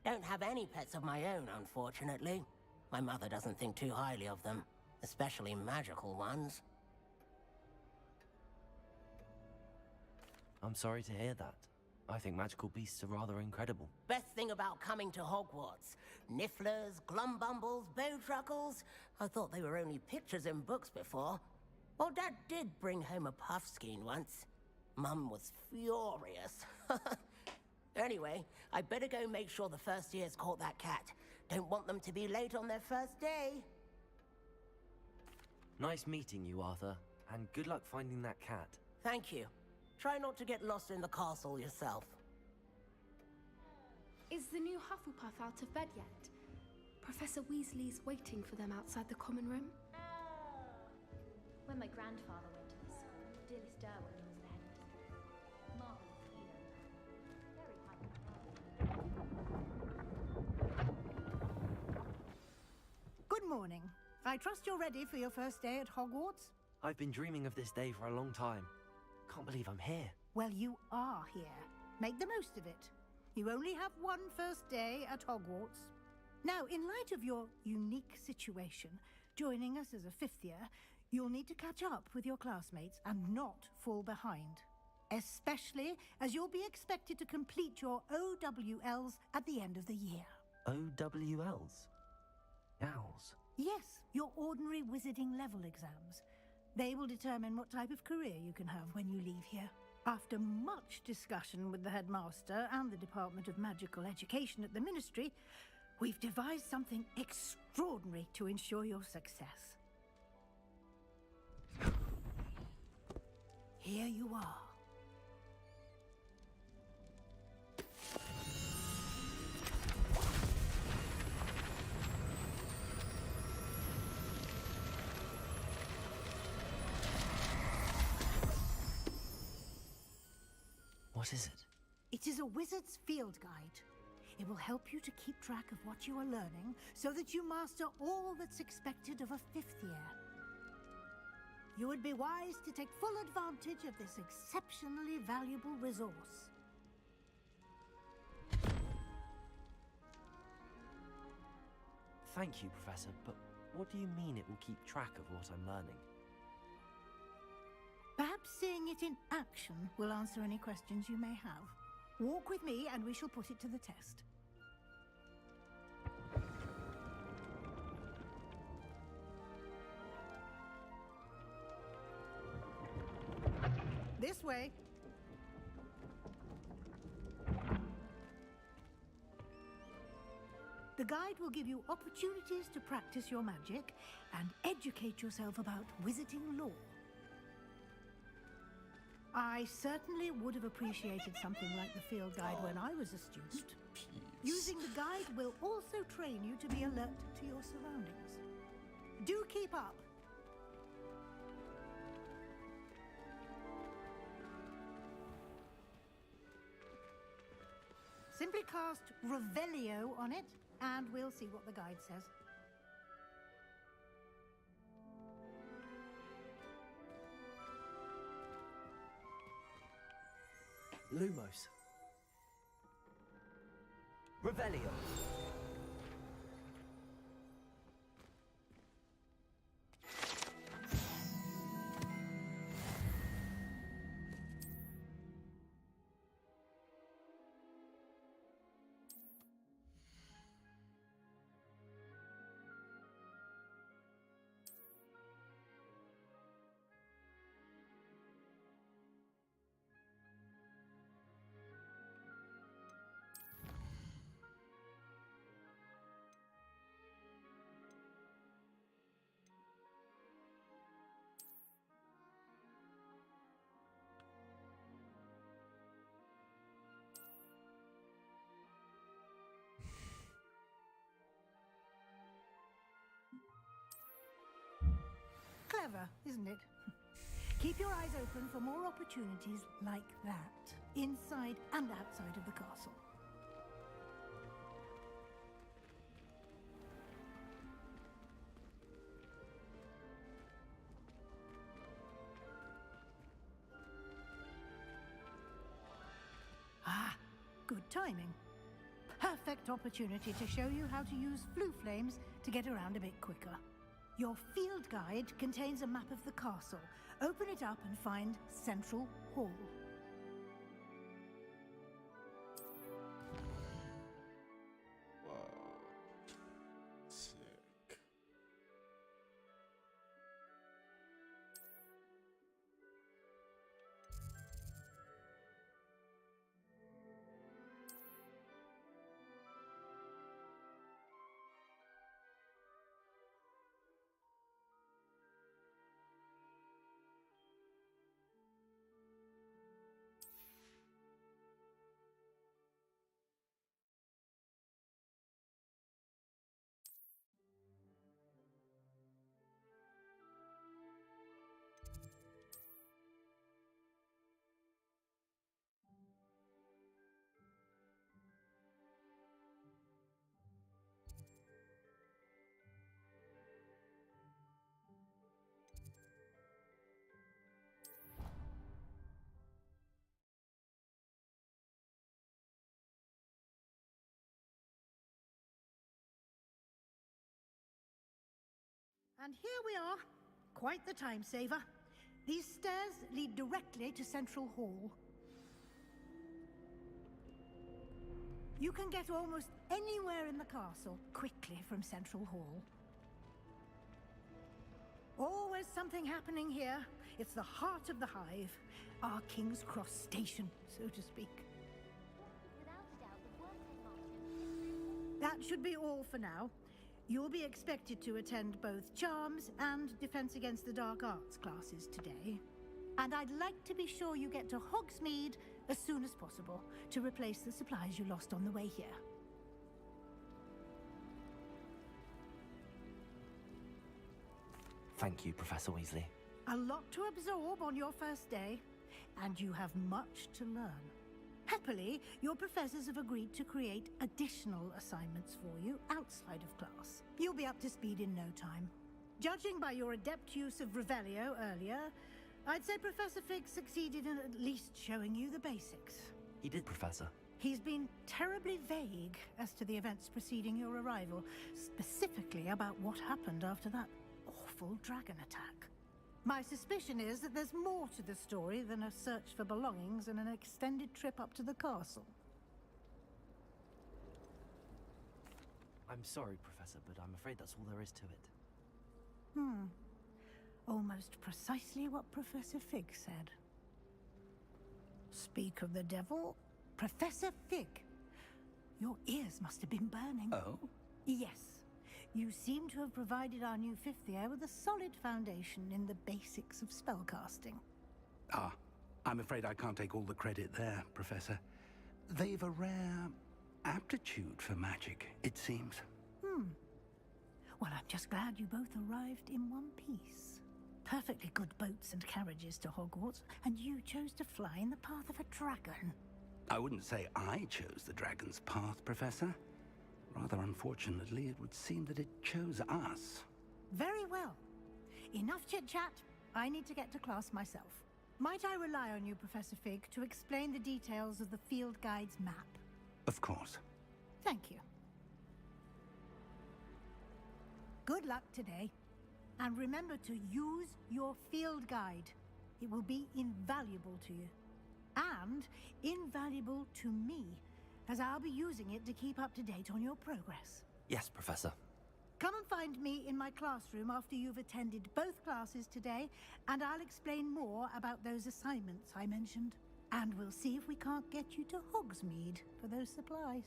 Don't have any pets of my own, unfortunately. My mother doesn't think too highly of them, especially magical ones. I'm sorry to hear that. I think magical beasts are rather incredible. Best thing about coming to Hogwarts. Nifflers, Glumbumbles, Bowtruckles. I thought they were only pictures in books before. Well, Dad did bring home a Puffskein once. Mum was furious. Anyway, I better go make sure the first years caught that cat. Don't want them to be late on their first day. Nice meeting you, Arthur. And good luck finding that cat. Thank you. Try not to get lost in the castle yourself. Is the new Hufflepuff out of bed yet? Professor Weasley's waiting for them outside the common room. When my grandfather went to the school, Dilys Derwent was the headmistress. Marvelous hero. Very happy. Good morning. I trust you're ready for your first day at Hogwarts? I've been dreaming of this day for a long time. Can't believe I'm here. Well, you are here. Make the most of it. You only have one first day at Hogwarts. Now, in light of your unique situation, joining us as a fifth year, you'll need to catch up with your classmates and not fall behind. Especially as you'll be expected to complete your OWLs at the end of the year. OWLs? Owls? Yes, your ordinary wizarding level exams. They will determine what type of career you can have when you leave here. After much discussion with the headmaster and the Department of Magical Education at the Ministry, we've devised something extraordinary to ensure your success. Here you are. What is it? It is a wizard's field guide. It will help you to keep track of what you are learning so that you master all that's expected of a fifth year. You would be wise to take full advantage of this exceptionally valuable resource. Thank you, Professor, but what do you mean it will keep track of what I'm learning? Perhaps seeing it in action will answer any questions you may have. Walk with me and we shall put it to the test. This way. The guide will give you opportunities to practice your magic and educate yourself about wizarding lore. I certainly would have appreciated something like the field guide when I was a student. Using the guide will also train you to be alert to your surroundings. Do keep up. Simply cast Revelio on it, and we'll see what the guide says. Lumos. Revelio. Clever, isn't it? Keep your eyes open for more opportunities like that, inside and outside of the castle. Ah, good timing. Perfect opportunity to show you how to use flue flames to get around a bit quicker. Your field guide contains a map of the castle. Open it up and find Central Hall. Whoa. Sick. And here we are. Quite the time saver. These stairs lead directly to Central Hall. You can get almost anywhere in the castle quickly from Central Hall. Always something happening here. It's the heart of the hive. Our King's Cross station, so to speak. That should be all for now. You'll be expected to attend both Charms and Defense Against the Dark Arts classes today. And I'd like to be sure you get to Hogsmeade as soon as possible to replace the supplies you lost on the way here. Thank you, Professor Weasley. A lot to absorb on your first day, and you have much to learn. Happily, your professors have agreed to create additional assignments for you outside of class. You'll be up to speed in no time. Judging by your adept use of Revelio earlier, I'd say Professor Fig succeeded in at least showing you the basics. He did, Professor. He's been terribly vague as to the events preceding your arrival, specifically about what happened after that awful dragon attack. My suspicion is that there's more to the story than a search for belongings and an extended trip up to the castle. I'm sorry, Professor, but I'm afraid that's all there is to it. Almost precisely what Professor Fig said. Speak of the devil, Professor Fig. Your ears must have been burning. Oh? Yes. You seem to have provided our new fifth year with a solid foundation in the basics of spellcasting. Ah, I'm afraid I can't take all the credit there, Professor. They've a rare aptitude for magic, it seems. Well, I'm just glad you both arrived in one piece. Perfectly good boats and carriages to Hogwarts, and you chose to fly in the path of a dragon. I wouldn't say I chose the dragon's path, Professor. Rather unfortunately, it would seem that it chose us. Very well. Enough chit-chat. I need to get to class myself. Might I rely on you, Professor Fig, to explain the details of the field guide's map? Of course. Thank you. Good luck today. And remember to use your field guide. It will be invaluable to you. And invaluable to me, as I'll be using it to keep up to date on your progress. Yes, Professor. Come and find me in my classroom after you've attended both classes today, and I'll explain more about those assignments I mentioned. And we'll see if we can't get you to Hogsmeade for those supplies.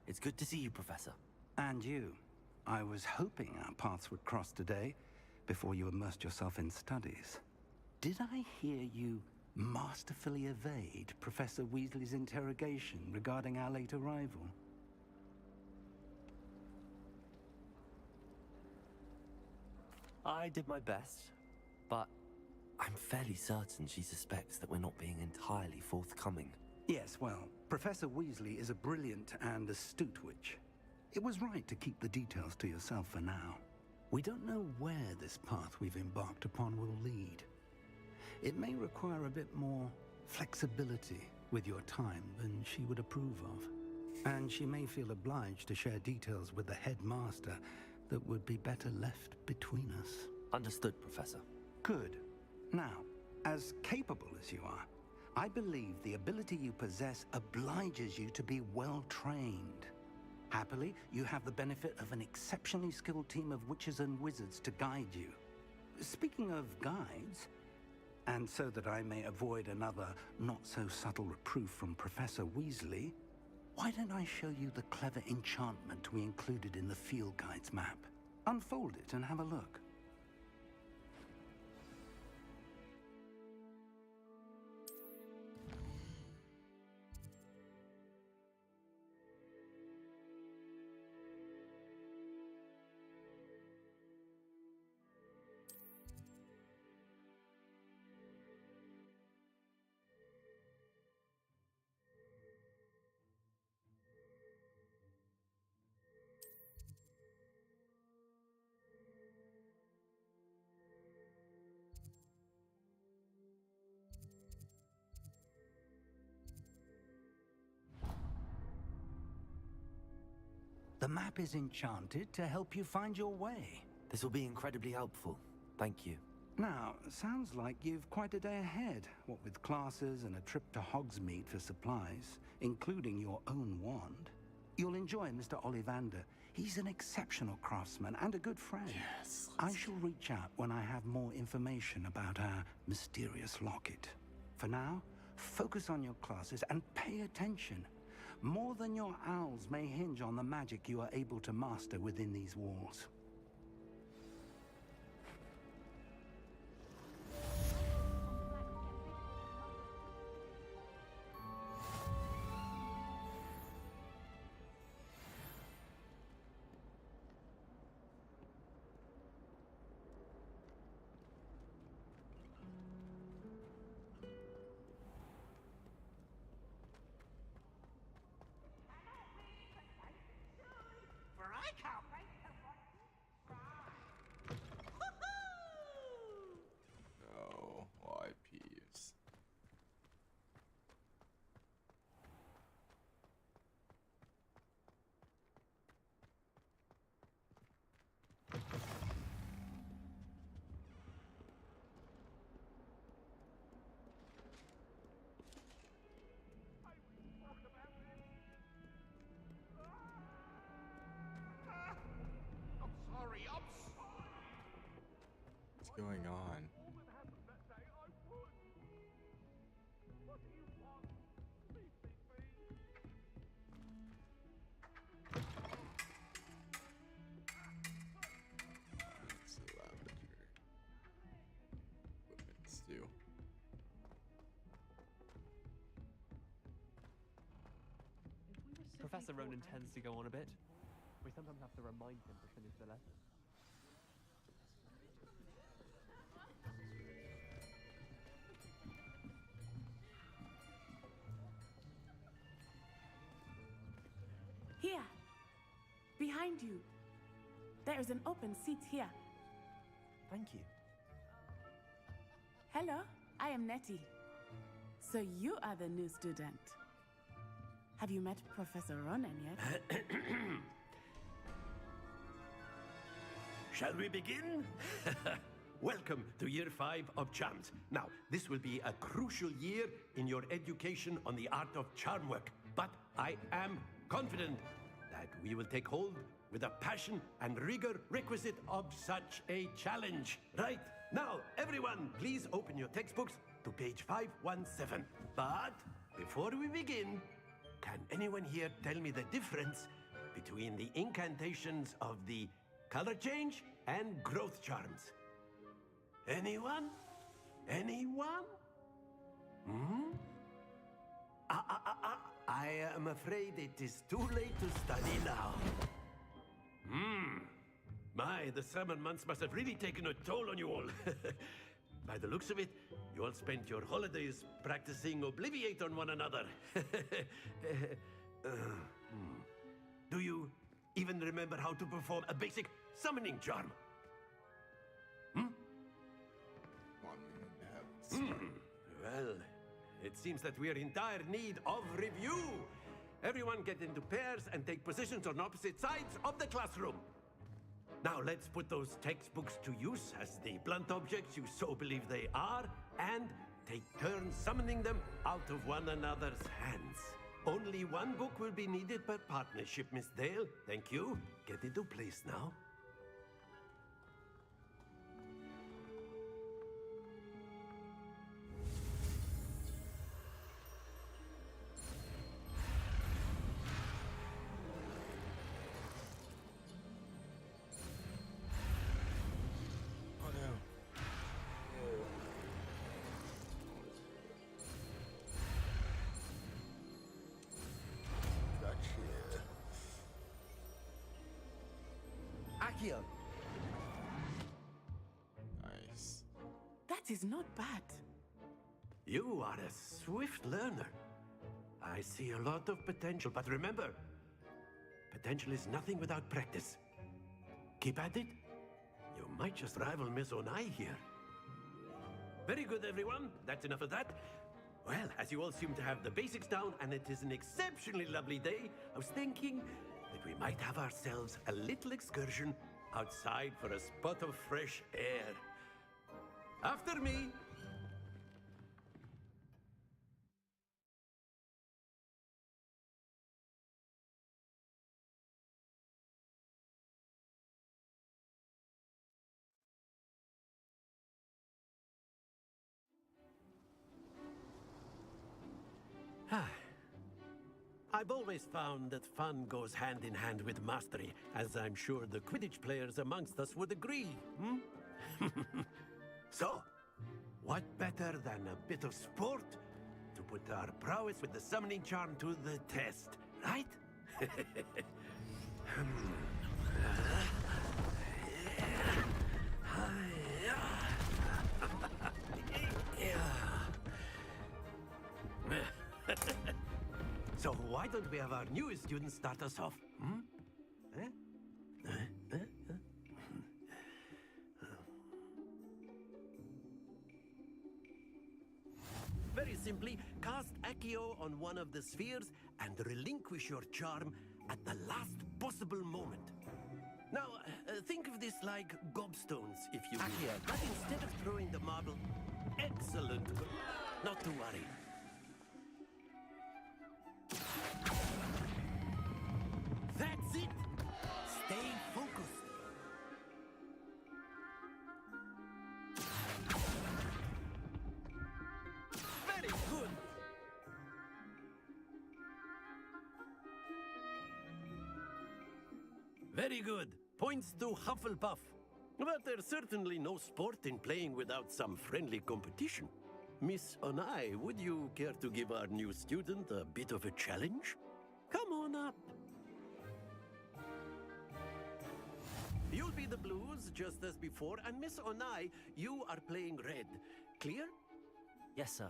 It's good to see you, Professor. And you. I was hoping our paths would cross today, before you immersed yourself in studies. Did I hear you masterfully evade Professor Weasley's interrogation regarding our late arrival? I did my best, but I'm fairly certain she suspects that we're not being entirely forthcoming. Yes, well, Professor Weasley is a brilliant and astute witch. It was right to keep the details to yourself for now. We don't know where this path we've embarked upon will lead. It may require a bit more flexibility with your time than she would approve of. And she may feel obliged to share details with the headmaster that would be better left between us. Understood, Professor. Good. Now, as capable as you are, I believe the ability you possess obliges you to be well trained. Happily, you have the benefit of an exceptionally skilled team of witches and wizards to guide you. Speaking of guides, and so that I may avoid another not-so-subtle reproof from Professor Weasley, why don't I show you the clever enchantment we included in the field guide's map? Unfold it and have a look. The map is enchanted to help you find your way. This will be incredibly helpful. Thank you. Now, sounds like you've quite a day ahead, what with classes and a trip to Hogsmeade for supplies, including your own wand. You'll enjoy Mr. Ollivander. He's an exceptional craftsman and a good friend. Yes. I shall reach out when I have more information about our mysterious locket. For now, focus on your classes and pay attention. More than your owls may hinge on the magic you are able to master within these walls. Oh, why peeves? What's going on? It's a lavender. Equipment stew. Professor Ronan tends to go on a bit. We sometimes have to remind him to finish the lesson. Here, behind you. There is an open seat here. Thank you. Hello, I am Nettie. So you are the new student. Have you met Professor Ronan yet? Shall we begin? Welcome to year 5 of charms. Now, this will be a crucial year in your education on the art of charm work. But I am confident that we will take hold with the passion and rigor requisite of such a challenge. Right, now, everyone, please open your textbooks to page 517. But before we begin, can anyone here tell me the difference between the incantations of the color change and growth charms? Anyone? Anyone? Hmm? I am afraid it is too late to study now. My, the summer months must have really taken a toll on you all. By the looks of it, you all spent your holidays practicing Obliviate on one another. Do you even remember how to perform a basic summoning charm? Well, it seems that we are in dire need of review. Everyone get into pairs and take positions on opposite sides of the classroom. Now let's put those textbooks to use as the blunt objects you so believe they are, and take turns summoning them out of one another's hands. Only one book will be needed per partnership, Miss Dale. Thank you. Get into place now. Accio. Nice. That is not bad. You are a swift learner. I see a lot of potential, but remember, potential is nothing without practice. Keep at it. You might just rival Miss Onai here. Very good, everyone. That's enough of that. Well, as you all seem to have the basics down, and it is an exceptionally lovely day, I was thinking that we might have ourselves a little excursion outside for a spot of fresh air. After me! I've always found that fun goes hand in hand with mastery, as I'm sure the Quidditch players amongst us would agree, hmm? So, what better than a bit of sport to put our prowess with the summoning charm to the test, right? So why don't we have our newest student start us off? Hmm? Very simply, cast Accio on one of the spheres and relinquish your charm at the last possible moment. Now, think of this like gobstones, if you will. Accio. But instead of throwing the marble... Excellent. Not to worry. That's it! Stay focused. Very good! Very good. Points to Hufflepuff. But there's certainly no sport in playing without some friendly competition. Miss Onai, would you care to give our new student a bit of a challenge? Come on up. You'll be the blues, just as before, and Miss Onai, you are playing red. Clear? Yes, sir.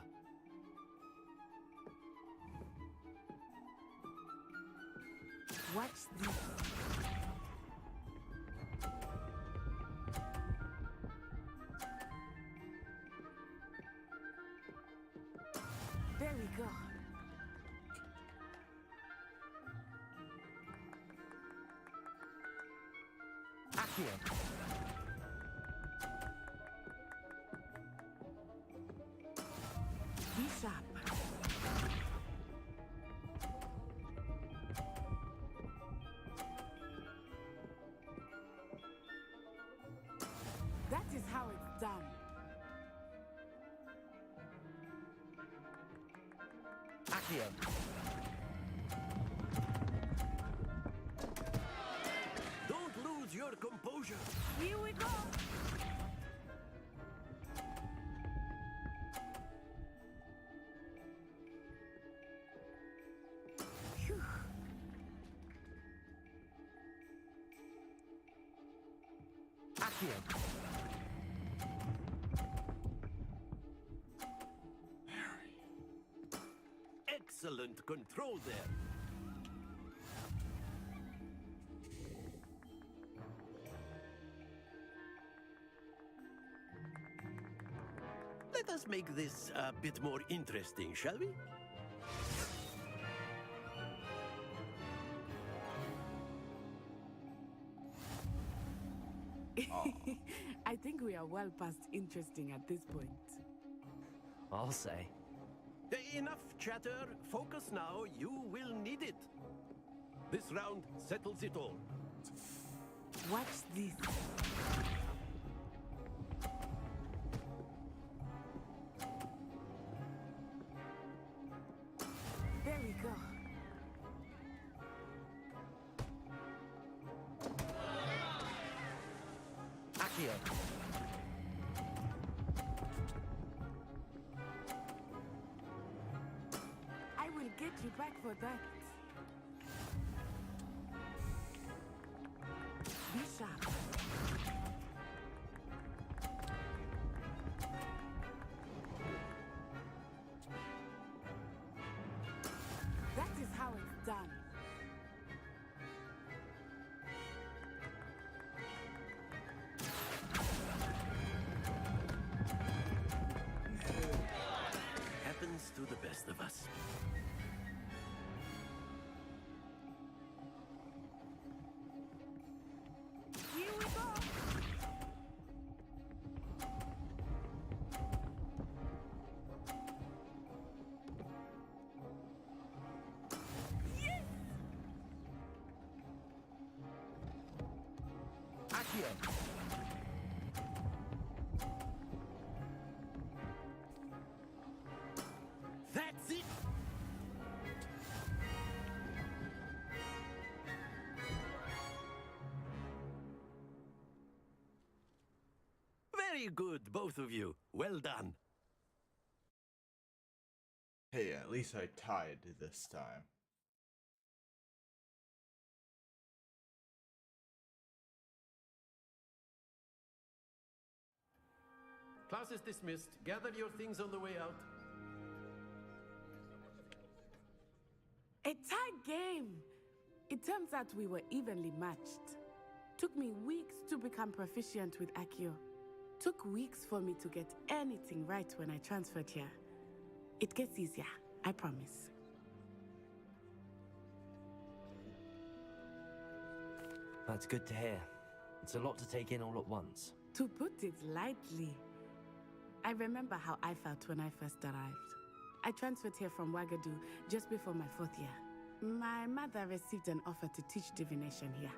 What's this? There we go. Accio. Be sharp. That is how it's done. Accio. Don't lose your composure. Here we go. Phew. Accio. Excellent control there. Let us make this a bit more interesting, shall we? I think we are well past interesting at this point. I'll say. Enough chatter. Focus now. You will need it. This round settles it all. Watch this. There we go. Accio. I will get you back for that. Be sharp. That is how it's done. Happens to the best of us. Accio. That's it! Very good, both of you. Well done. Hey, at least I tied this time. Class is dismissed. Gather your things on the way out. A tag game! It turns out we were evenly matched. Took me weeks to become proficient with Accio. Took weeks for me to get anything right when I transferred here. It gets easier, I promise. That's good to hear. It's a lot to take in all at once. To put it lightly, I remember how I felt when I first arrived. I transferred here from Wagadu just before my 4th year. My mother received an offer to teach divination here.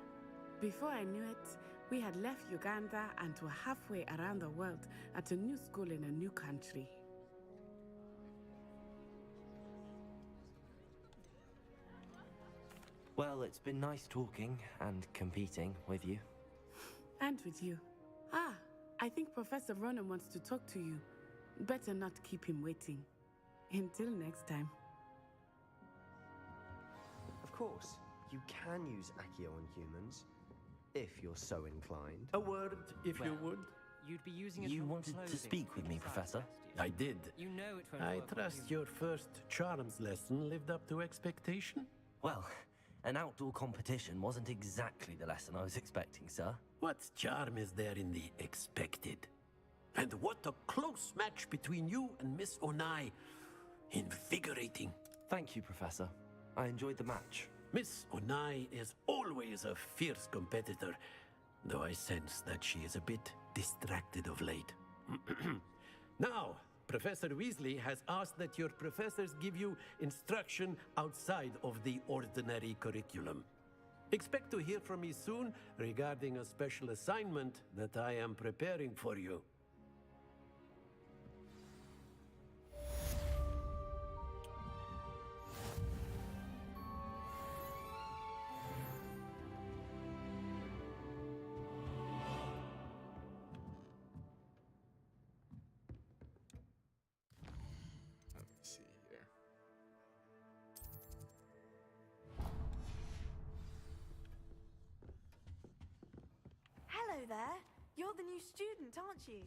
Before I knew it, we had left Uganda and were halfway around the world at a new school in a new country. Well, it's been nice talking and competing with you. And with you. Ah, I think Professor Ronan wants to talk to you. Better not keep him waiting. Until next time. Of course, you can use Accio on humans, if you're so inclined. A word, if you would. You'd be using it You for wanted to clothing speak with me, besides Professor? vestiges. I did. You know it won't I work on trust humans. your first charms lesson lived up to expectation. Well, an outdoor competition wasn't exactly the lesson I was expecting, sir. What charm is there in the expected? And what a close match between you and Miss Onai. Invigorating. Thank you, Professor. I enjoyed the match. Miss Onai is always a fierce competitor, though I sense that she is a bit distracted of late. Now, Professor Weasley has asked that your professors give you instruction outside of the ordinary curriculum. Expect to hear from me soon regarding a special assignment that I am preparing for you. Let me see here. Hello there. You're the new student, aren't you?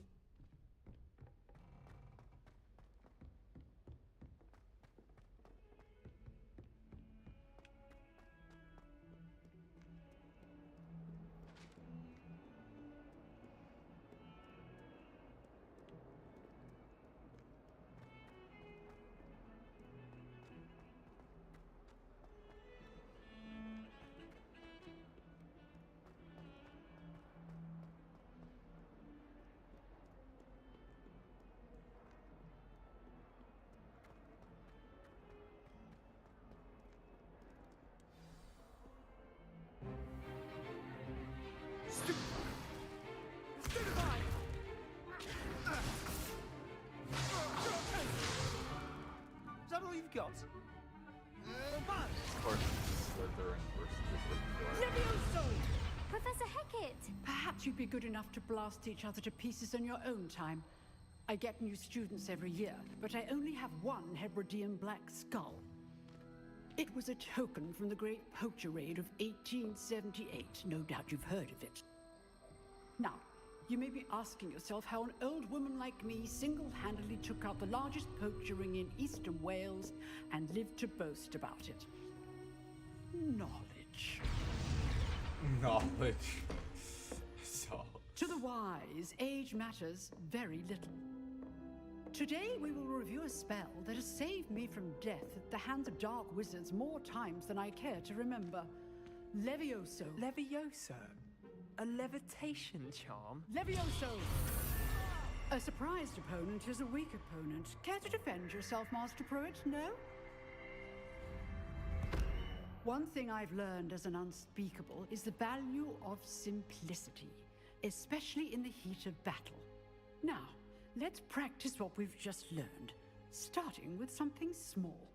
Is that all you've got? Of course, Slytherin versus Gryffindor. Levioso! Professor Hecat! Perhaps you'd be good enough to blast each other to pieces in your own time. I get new students every year, but I only have one Hebridean black skull. It was a token from the Great Poacher Raid of 1878. No doubt you've heard of it. Now, you may be asking yourself how an old woman like me single-handedly took out the largest poacher ring in eastern Wales and lived to boast about it. Knowledge. Knowledge. So. To the wise, age matters very little. Today we will review a spell that has saved me from death at the hands of dark wizards more times than I care to remember. Levioso. Levioso? A levitation charm? Levioso! A surprised opponent is a weak opponent. Care to defend yourself, Master Pruitt? No? One thing I've learned as an unspeakable is the value of simplicity. especially in the heat of battle. Now, let's practice what we've just learned, starting with something small.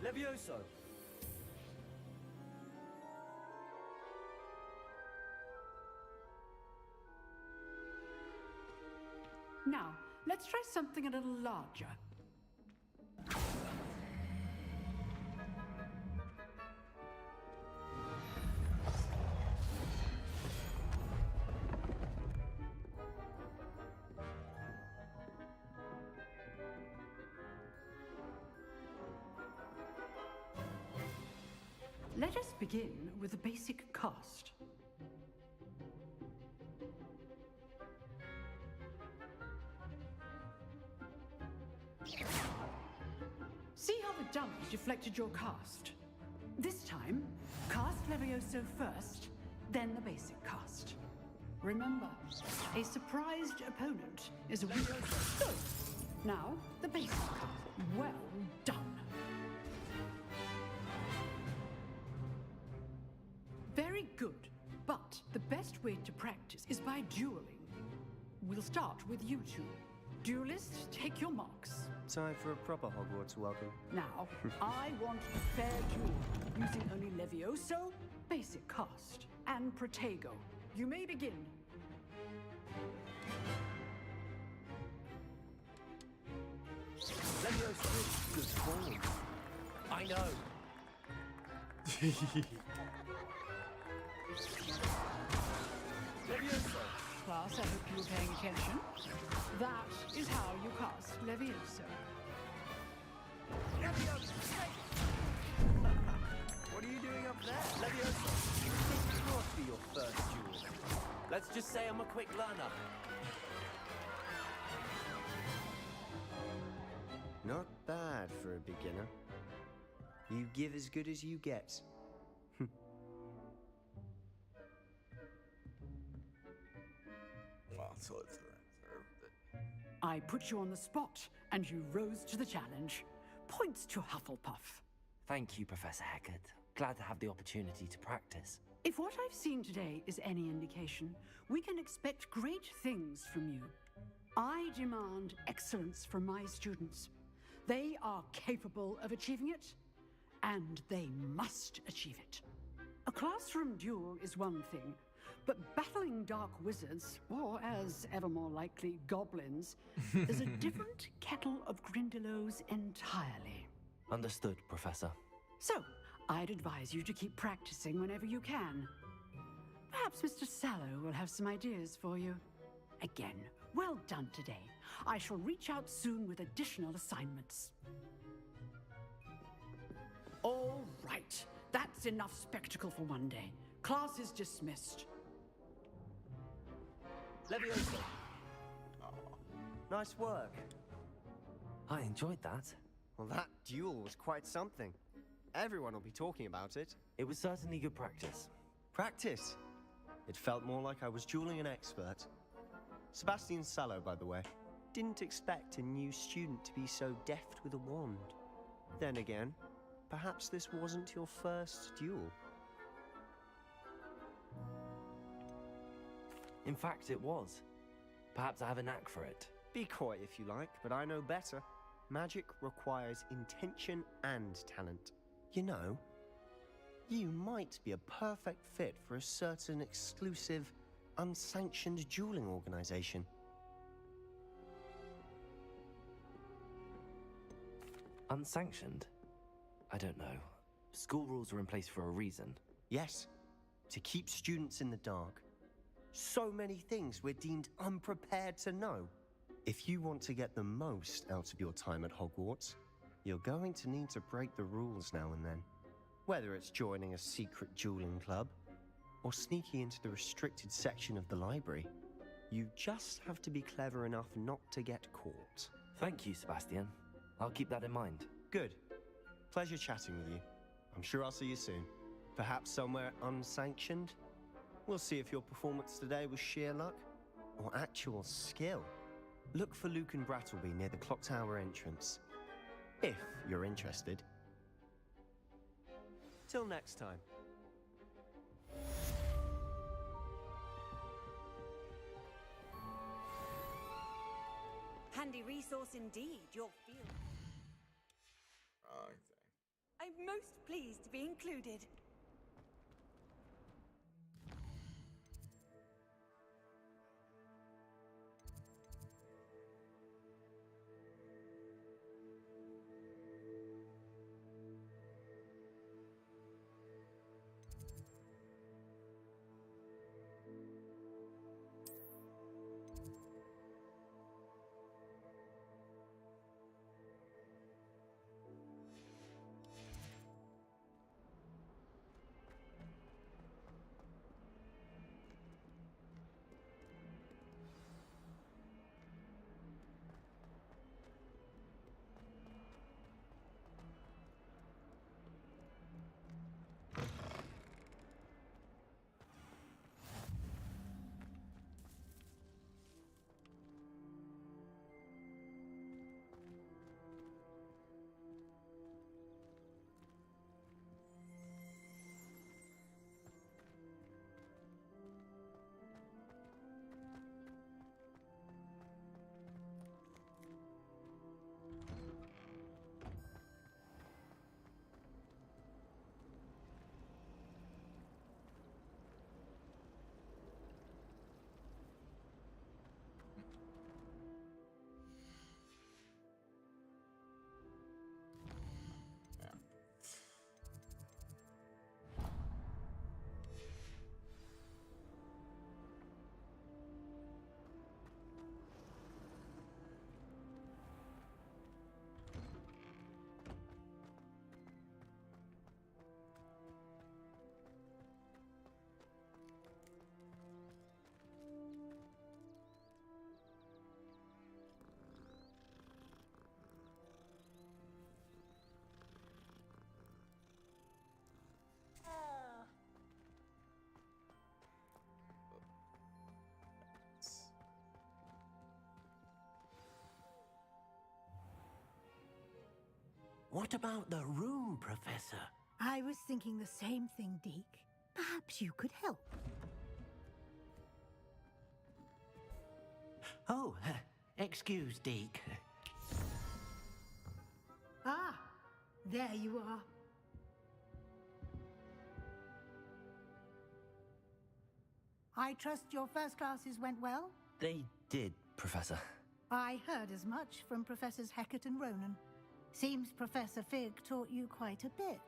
Levioso! Now, let's try something a little larger. Let us begin with a basic cast. See how the dummy deflected your cast? This time, cast Levioso first, then the basic cast. Remember, a surprised opponent is a weak. So, now the basic cast. Well done. Very good, but the best way to practice is by dueling. We'll start with you two. Duelists, take your marks. Time for a proper Hogwarts welcome. Now, I want a fair duel, using only Levioso, basic cast, and Protego. You may begin. Levioso, good form. I know. Levioso! Class, I hope you were paying attention. That is how you cast Levioso. What are you doing up there? Levioso, this must be your first duel. Let's just say I'm a quick learner. Not bad for a beginner. You give as good as you get. Well, so it's reserved. I put you on the spot, and you rose to the challenge. Points to Hufflepuff. Thank you, Professor Hecat. Glad to have the opportunity to practice. If what I've seen today is any indication, we can expect great things from you. I demand excellence from my students. They are capable of achieving it, and they must achieve it. A classroom duel is one thing, but battling dark wizards, or as ever more likely, goblins, is a different kettle of Grindylows entirely. Understood, Professor. So, I'd advise you to keep practicing whenever you can. Perhaps Mr. Sallow will have some ideas for you. Again, well done today. I shall reach out soon with additional assignments. All right, that's enough spectacle for one day. Class is dismissed. Levioso! Nice work. I enjoyed that. Well, that duel was quite something. Everyone will be talking about it. It was certainly good practice. Practice? It felt more like I was dueling an expert. Sebastian Sallow, by the way. Didn't expect a new student to be so deft with a wand. Then again, perhaps this wasn't your first duel. In fact, it was. Perhaps I have a knack for it. Be coy if you like, but I know better. Magic requires intention and talent. You know, you might be a perfect fit for a certain exclusive, unsanctioned dueling organization. Unsanctioned? I don't know. School rules are in place for a reason. Yes, to keep students in the dark. So many things we're deemed unprepared to know. If you want to get the most out of your time at Hogwarts, you're going to need to break the rules now and then. Whether it's joining a secret dueling club, or sneaking into the restricted section of the library, you just have to be clever enough not to get caught. Thank you, Sebastian. I'll keep that in mind. Good. Pleasure chatting with you. I'm sure I'll see you soon. Perhaps somewhere unsanctioned? We'll see if your performance today was sheer luck or actual skill. Look for Luke and Brattleby near the clock tower entrance, if you're interested. Till next time. Handy resource indeed, your field. Oh, I'm most pleased to be included. What about the room, Professor? I was thinking the same thing, Deke. Perhaps you could help. Oh, excuse, Deke. Ah, there you are. I trust your first classes went well? They did, Professor. I heard as much from Professors Hecat and Ronan. Seems Professor Fig taught you quite a bit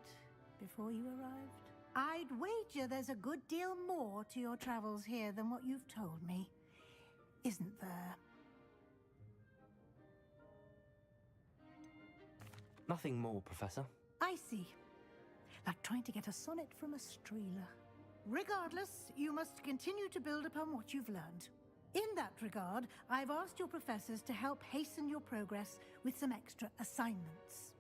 before you arrived. I'd wager there's a good deal more to your travels here than what you've told me. Isn't there? Nothing more, Professor. I see. Like trying to get a sonnet from a streeler. Regardless, you must continue to build upon what you've learned. In that regard, I've asked your professors to help hasten your progress with some extra assignments.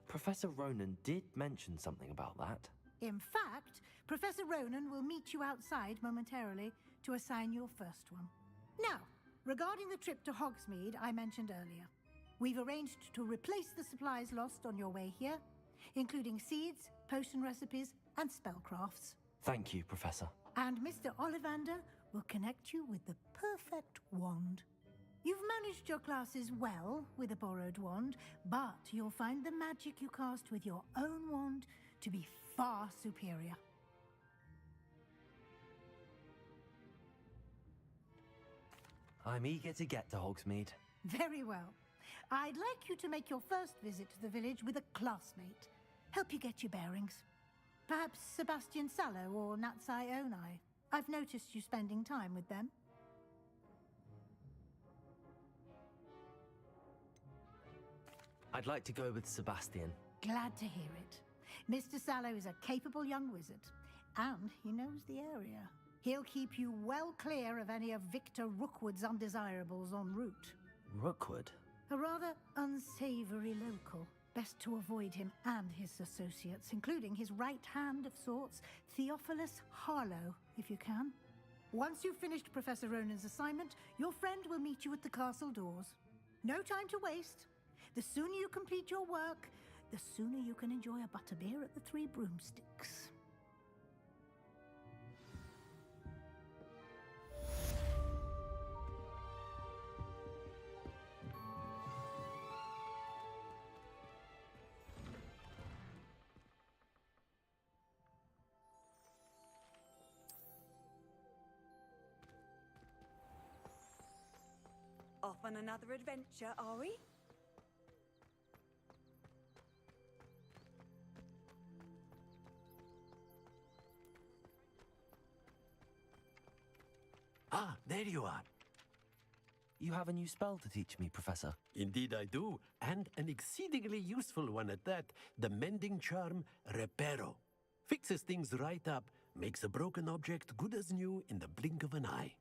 Professor Ronan did mention something about that. In fact, Professor Ronan will meet you outside momentarily to assign your first one. Now, regarding the trip to Hogsmeade I mentioned earlier, we've arranged to replace the supplies lost on your way here, including seeds, potion recipes, and spellcrafts. Thank you, Professor. And Mr. Ollivander will connect you with the perfect wand. You've managed your classes well with a borrowed wand, but you'll find the magic you cast with your own wand to be far superior. I'm eager to get to Hogsmeade. Very well. I'd like you to make your first visit to the village with a classmate. Help you get your bearings. Perhaps Sebastian Sallow or Natsai Onai. I've noticed you spending time with them. I'd like to go with Sebastian. Glad to hear it. Mr. Sallow is a capable young wizard, and he knows the area. He'll keep you well clear of any of Victor Rookwood's undesirables en route. Rookwood? A rather unsavory local. Best to avoid him and his associates, including his right hand of sorts, Theophilus Harlow, if you can. Once you've finished Professor Ronan's assignment, your friend will meet you at the castle doors. No time to waste. The sooner you complete your work, the sooner you can enjoy a butterbeer at the Three Broomsticks. Off on another adventure, are we? Ah, there you are. You have a new spell to teach me, Professor. Indeed I do, and an exceedingly useful one at that. The mending charm, Reparo. Fixes things right up, makes a broken object good as new in the blink of an eye.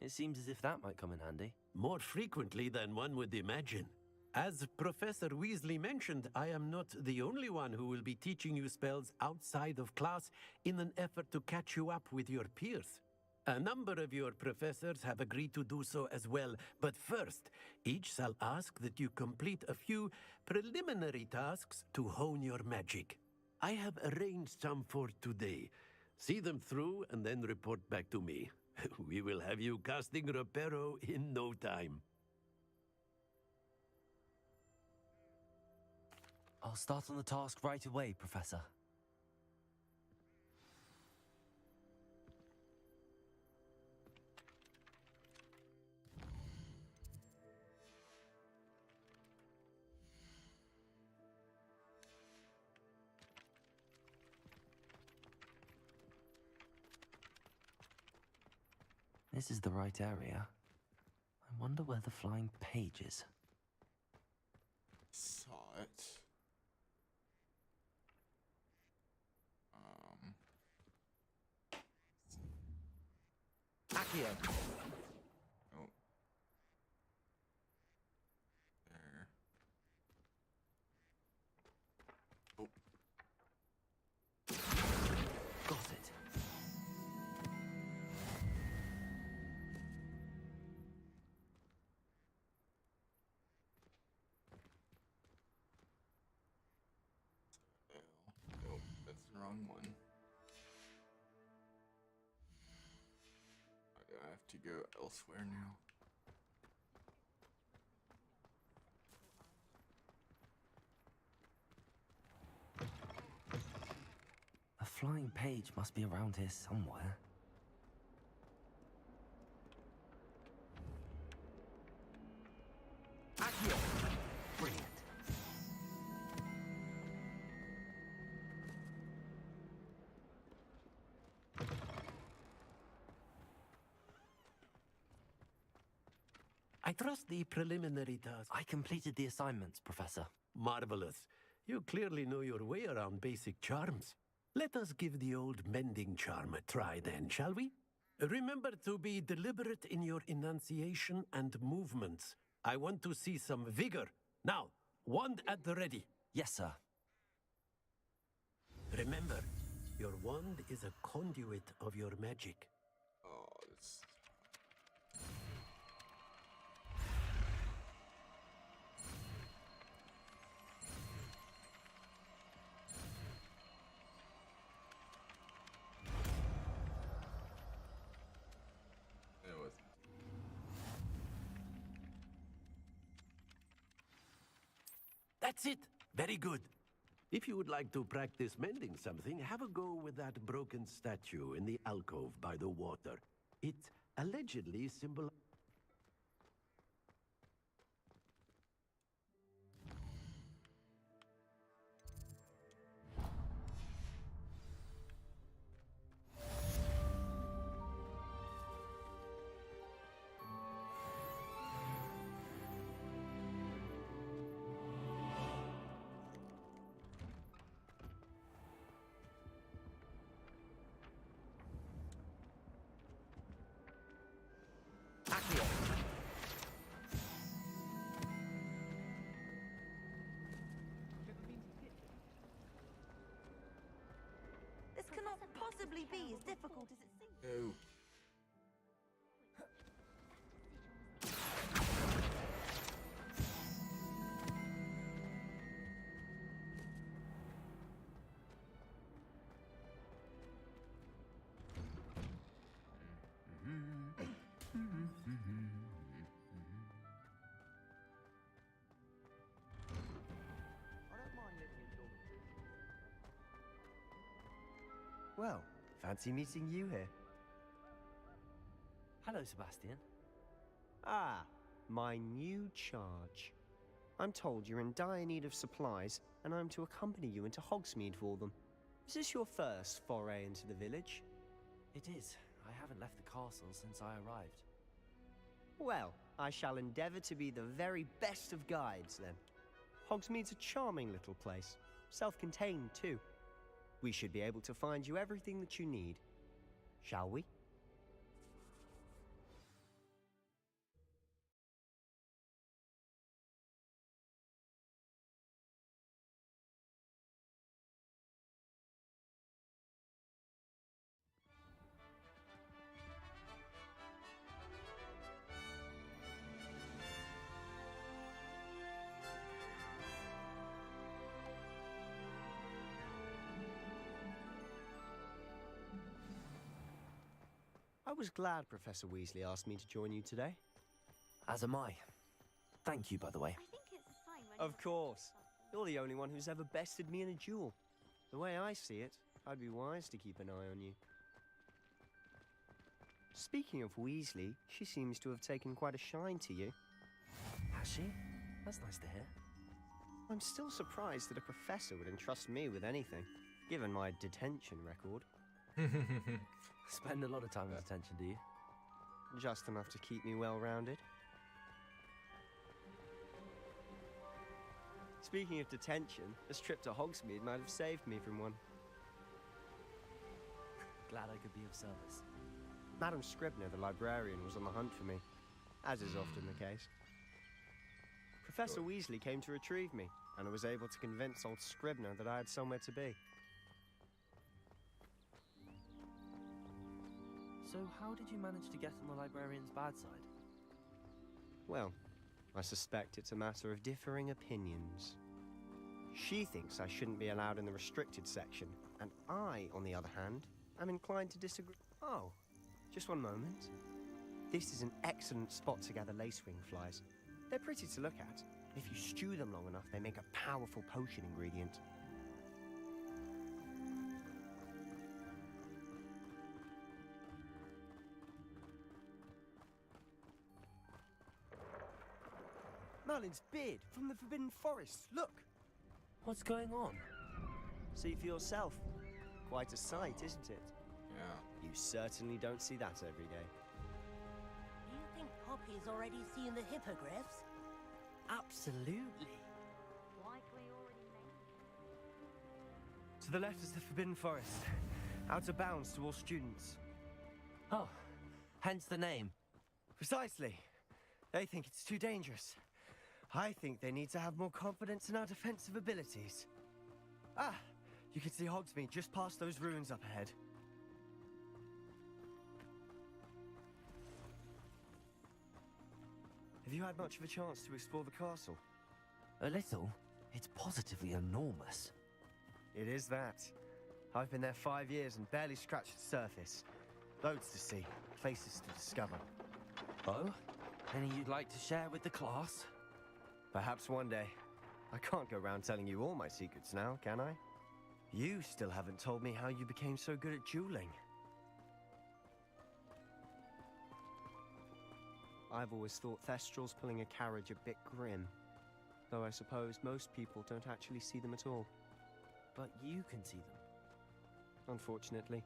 It seems as if that might come in handy. More frequently than one would imagine. As Professor Weasley mentioned, I am not the only one who will be teaching you spells outside of class in an effort to catch you up with your peers. A number of your professors have agreed to do so as well, but first, each shall ask that you complete a few preliminary tasks to hone your magic. I have arranged some for today. See them through and then report back to me. We will have you casting Reparo in no time. I'll start on the task right away, Professor. This is the right area. I wonder where the flying page is. Saw it. Accio! Oh. There. Oh. Got it. Oh, that's the wrong one. I have to go elsewhere now. A flying page must be around here somewhere. Accio! Brilliant. I trust the preliminary task. I completed the assignments, Professor. Marvelous. You clearly know your way around basic charms. Let us give the old mending charm a try then, shall we? Remember to be deliberate in your enunciation and movements. I want to see some vigor. Now, wand at the ready. Yes, sir. Remember, your wand is a conduit of your magic. Oh, this. It was. That's it. Very good. If you would like to practice mending something, have a go with that broken statue in the alcove by the water. It allegedly symbolizes... possibly be as difficult as it seems? Ew. Well, fancy meeting you here. Hello, Sebastian. Ah, my new charge. I'm told you're in dire need of supplies, and I'm to accompany you into Hogsmeade for them. Is this your first foray into the village? It is. I haven't left the castle since I arrived. Well, I shall endeavor to be the very best of guides, then. Hogsmeade's a charming little place. Self-contained, too. We should be able to find you everything that you need. Shall we? I was glad Professor Weasley asked me to join you today. As am I. Thank you, by the way. I think it's a sign when Of course. You're the only one who's ever bested me in a duel. The way I see it, I'd be wise to keep an eye on you. Speaking of Weasley, she seems to have taken quite a shine to you. Has she? That's nice to hear. I'm still surprised that a professor would entrust me with anything, given my detention record. Spend a lot of time in detention, do you? Just enough to keep me well-rounded. Speaking of detention, this trip to Hogsmeade might have saved me from one. Glad I could be of service. Madam Scribner, the librarian, was on the hunt for me, as is often the case. Professor Weasley came to retrieve me, and I was able to convince old Scribner that I had somewhere to be. So how did you manage to get on the librarian's bad side? Well, I suspect it's a matter of differing opinions. She thinks I shouldn't be allowed in the restricted section, and I, on the other hand, am inclined to disagree. Oh, just one moment. This is an excellent spot to gather lacewing flies. They're pretty to look at. If you stew them long enough, they make a powerful potion ingredient. Merlin's beard from the Forbidden Forest. Look! What's going on? See for yourself. Quite a sight, isn't it? Yeah. You certainly don't see that every day. Do you think Poppy's already seen the hippogriffs? Absolutely. likely already made. To the left is the Forbidden Forest. Out of bounds to all students. Oh, hence the name. Precisely. They think it's too dangerous. I think they need to have more confidence in our defensive abilities. Ah, you can see Hogsmeade just past those ruins up ahead. Have you had much of a chance to explore the castle? A little. It's positively enormous. It is that. I've been there 5 years and barely scratched the surface. Loads to see, places to discover. Oh? Any you'd like to share with the class? Perhaps one day. I can't go around telling you all my secrets now, can I? You still haven't told me how you became so good at dueling. I've always thought Thestrals pulling a carriage a bit grim. Though I suppose most people don't actually see them at all. But you can see them. Unfortunately.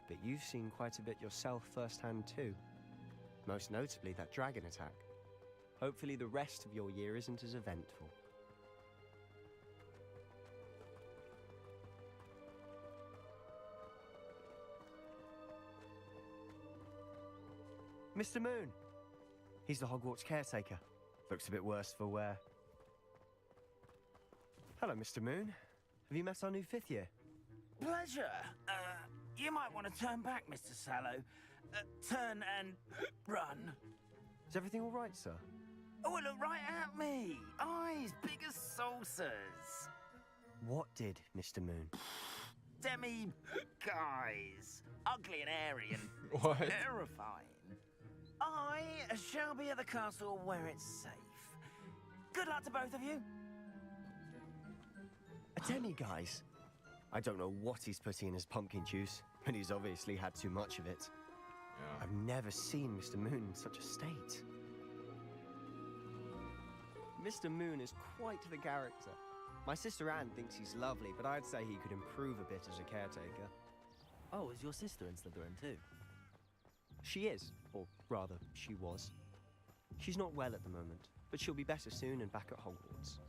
But you've seen quite a bit yourself firsthand too. Most notably that dragon attack. Hopefully the rest of your year isn't as eventful. Mr. Moon! He's the Hogwarts caretaker. Looks a bit worse for wear. Hello, Mr. Moon. Have you met our new 5th year? Pleasure. You might want to turn back, Mr. Sallow. Turn and run. Is everything all right, sir? Oh, look right at me. Eyes big as saucers. What did, Mr. Moon? Demi guys. Ugly and hairy and What? terrifying. I shall be at the castle where it's safe. Good luck to both of you. A demi-guise? I don't know what he's putting in his pumpkin juice, but he's obviously had too much of it. Yeah. I've never seen Mr. Moon in such a state. Mr. Moon is quite the character. My sister Anne thinks he's lovely, but I'd say he could improve a bit as a caretaker. Oh, is your sister in Slytherin too? She is, or rather, she was. She's not well at the moment, but she'll be better soon and back at Hogwarts.